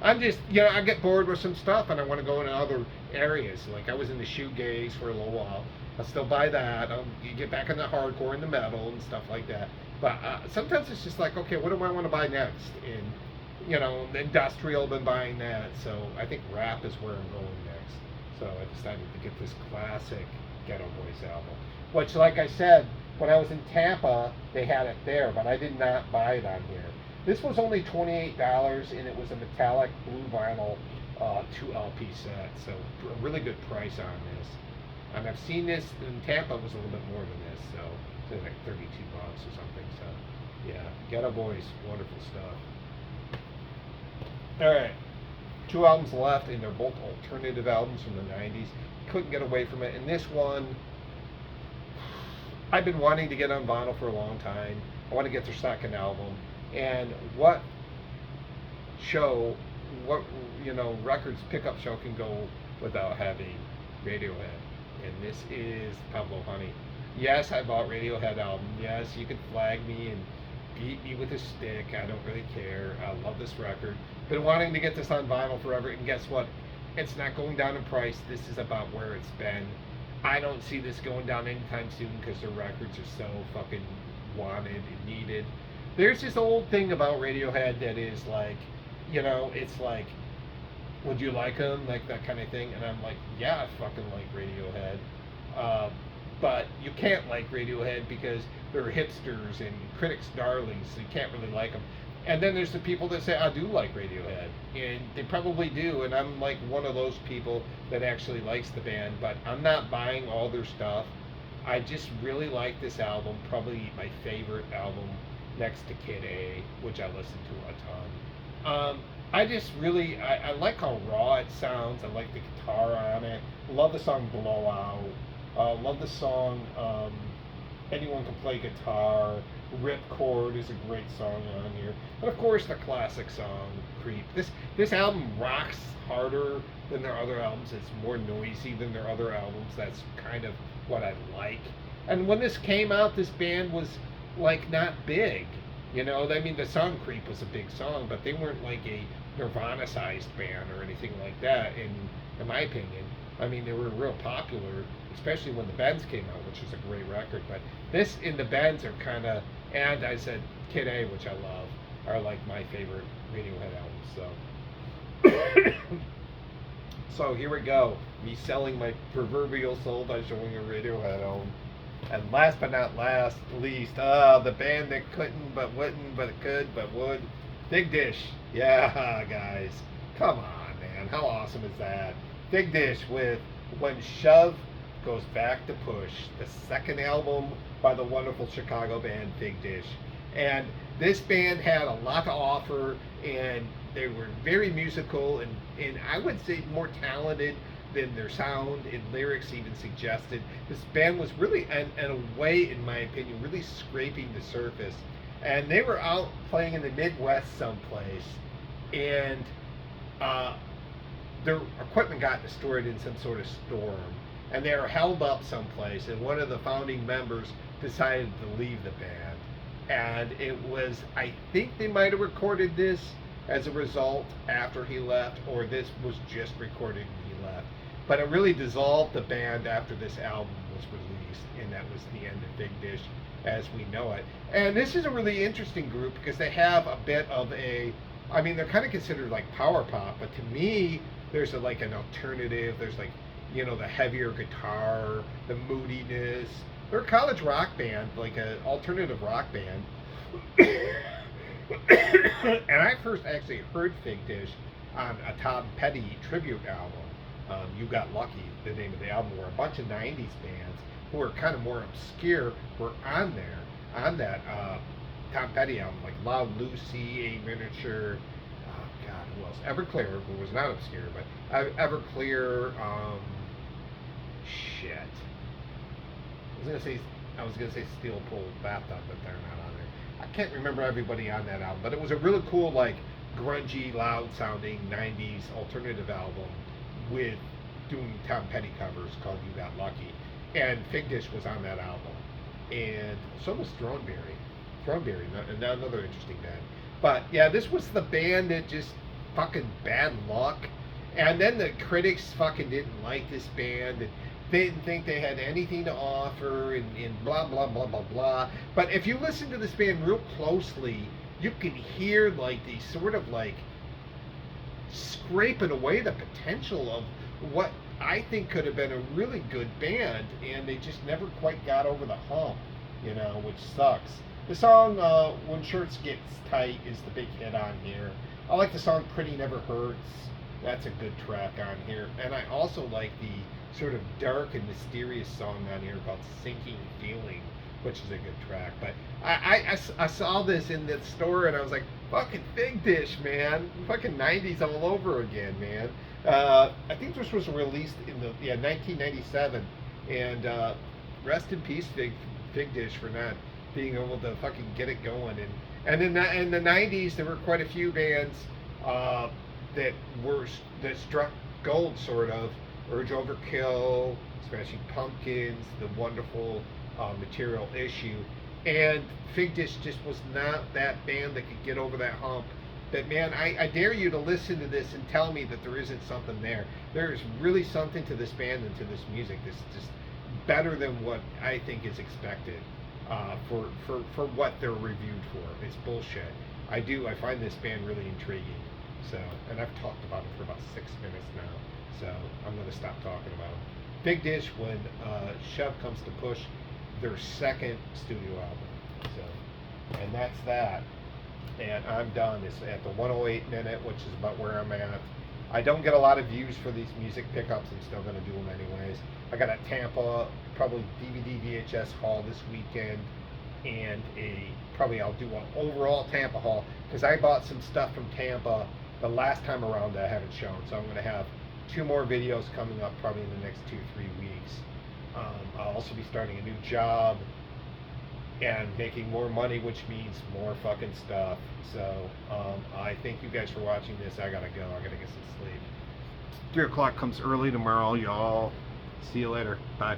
I'm just, I get bored with some stuff and I want to go into other areas. Like I was in the shoegaze for a little while. I'll still buy that. You get back in the hardcore and the metal and stuff like that. But sometimes it's just like, okay, what do I want to buy next? And, industrial, been buying that. So I think rap is where I'm going next. So I decided to get this classic Ghetto Boys album. Which, like I said, when I was in Tampa, they had it there, but I did not buy it on here. This was only $28, and it was a metallic blue vinyl 2 LP set, so a really good price on this. And I've seen this in Tampa was a little bit more than this, so it's like $32 or something. So yeah, Ghetto Boys, wonderful stuff. All right, 2 albums left, and they're both alternative albums from the '90s. Couldn't get away from it, and this one I've been wanting to get on vinyl for a long time. I want to get their second album. And what records pickup show can go without having Radiohead? And this is Pablo Honey. Yes, I bought Radiohead album. Yes, you could flag me and beat me with a stick. I don't really care. I love this record. Been wanting to get this on vinyl forever, and guess what? It's not going down in price. This is about where it's been. I don't see this going down anytime soon because the records are so fucking wanted and needed. There's this old thing about Radiohead that is like, it's like, would you like them? Like that kind of thing. And I'm like, yeah, I fucking like Radiohead. But you can't like Radiohead because they're hipsters and critics' darlings, so you can't really like them. And then there's the people that say, I do like Radiohead. And they probably do. And I'm like one of those people that actually likes the band, but I'm not buying all their stuff. I just really like this album, probably my favorite album next to Kid A, which I listen to a ton. I just really, I like how raw it sounds. I like the guitar on it. Love the song Blowout. Love the song Anyone Can Play Guitar. Ripcord is a great song on here. And of course the classic song Creep. This album rocks harder than their other albums. It's more noisy than their other albums. That's kind of what I like. And when this came out, this band was like not big. I mean, the song Creep was a big song, but they weren't like a Nirvana-sized band or anything like that, in my opinion. I mean, they were real popular, especially when the Bends came out, which is a great record. But this and the Bends are kind of, and I said Kid A, which I love, are like my favorite Radiohead albums. So here we go. Me selling my proverbial soul by showing a Radiohead album. And last but not least, the band that couldn't, but wouldn't, but it could, but would. Big Dish. Yeah, guys. Come on, man. How awesome is that? Big Dish with When Shove Goes Back to Push, the second album by the wonderful Chicago band Big Dish. And this band had a lot to offer, and they were very musical and I would say more talented than their sound and lyrics even suggested. This band was really, in a way, in my opinion, really scraping the surface. And they were out playing in the Midwest someplace, and their equipment got destroyed in some sort of storm, and they were held up someplace. And one of the founding members decided to leave the band, and it was, I think they might have recorded this as a result after he left, or this was just recorded when he left. But it really dissolved the band after this album was released, and that was the end of Big Dish as we know it. And this is a really interesting group because they have a bit of a, I mean, they're kind of considered like power pop, but to me, there's like an alternative. There's like, you know, the heavier guitar, the moodiness. They're a college rock band, like an alternative rock band. And I first actually heard Big Dish on a Tom Petty tribute album. You Got Lucky, the name of the album, where a bunch of 90s bands who were kind of more obscure were on there, on that Tom Petty album, like Loud Lucy, A Miniature, oh God, who else? Everclear, who was not obscure, but Everclear, shit. I was gonna say Steel Pole Bathtub, but they're not on there. I can't remember everybody on that album, but it was a really cool, like, grungy, loud-sounding 90s alternative album with doing Tom Petty covers called You Got Lucky. And Big Dish was on that album. And so was Throneberry. Throneberry, another interesting band. But yeah, this was the band that just fucking bad luck. And then the critics fucking didn't like this band, and they didn't think they had anything to offer, and blah, blah, blah, blah, blah. But if you listen to this band real closely, you can hear like the sort of like scraping away the potential of what I think could have been a really good band, and they just never quite got over the hump, you know, which sucks. The song When Shirts Gets Tight is the big hit on here. I like the song Pretty Never Hurts. That's a good track on here. And I also like the sort of dark and mysterious song on here called Sinking Feeling, which is a good track. But I saw this in the store and I was like, fucking Big Dish, man. Fucking 90s all over again, man. I think this was released in the 1997. And rest in peace, Big Dish, for not being able to fucking get it going. And in the 90s, there were quite a few bands that struck gold, sort of. Urge Overkill, Smashing Pumpkins, the wonderful Material Issue. And Big Dish just was not that band that could get over that hump. But man, I dare you to listen to this and tell me that there isn't something there. There is really something to this band and to this music that's just better than what I think is expected for what they're reviewed for. It's bullshit. I find this band really intriguing. So, and I've talked about it for about 6 minutes now. So I'm going to stop talking about them. Big Dish, When Shove Comes to Push, their second studio album. So, and that's that. And I'm done. It's at the 108 minute, which is about where I'm at. I don't get a lot of views for these music pickups. I'm still going to do them anyways. I got a Tampa, probably DVD VHS haul this weekend, and I'll do an overall Tampa haul, because I bought some stuff from Tampa the last time around that I haven't shown. So I'm going to have 2 more videos coming up probably in the next 2-3 weeks. I'll also be starting a new job and making more money, which means more fucking stuff. So I thank you guys for watching this. I gotta go. I gotta get some sleep. 3 o'clock comes early tomorrow, y'all. See you later. Bye.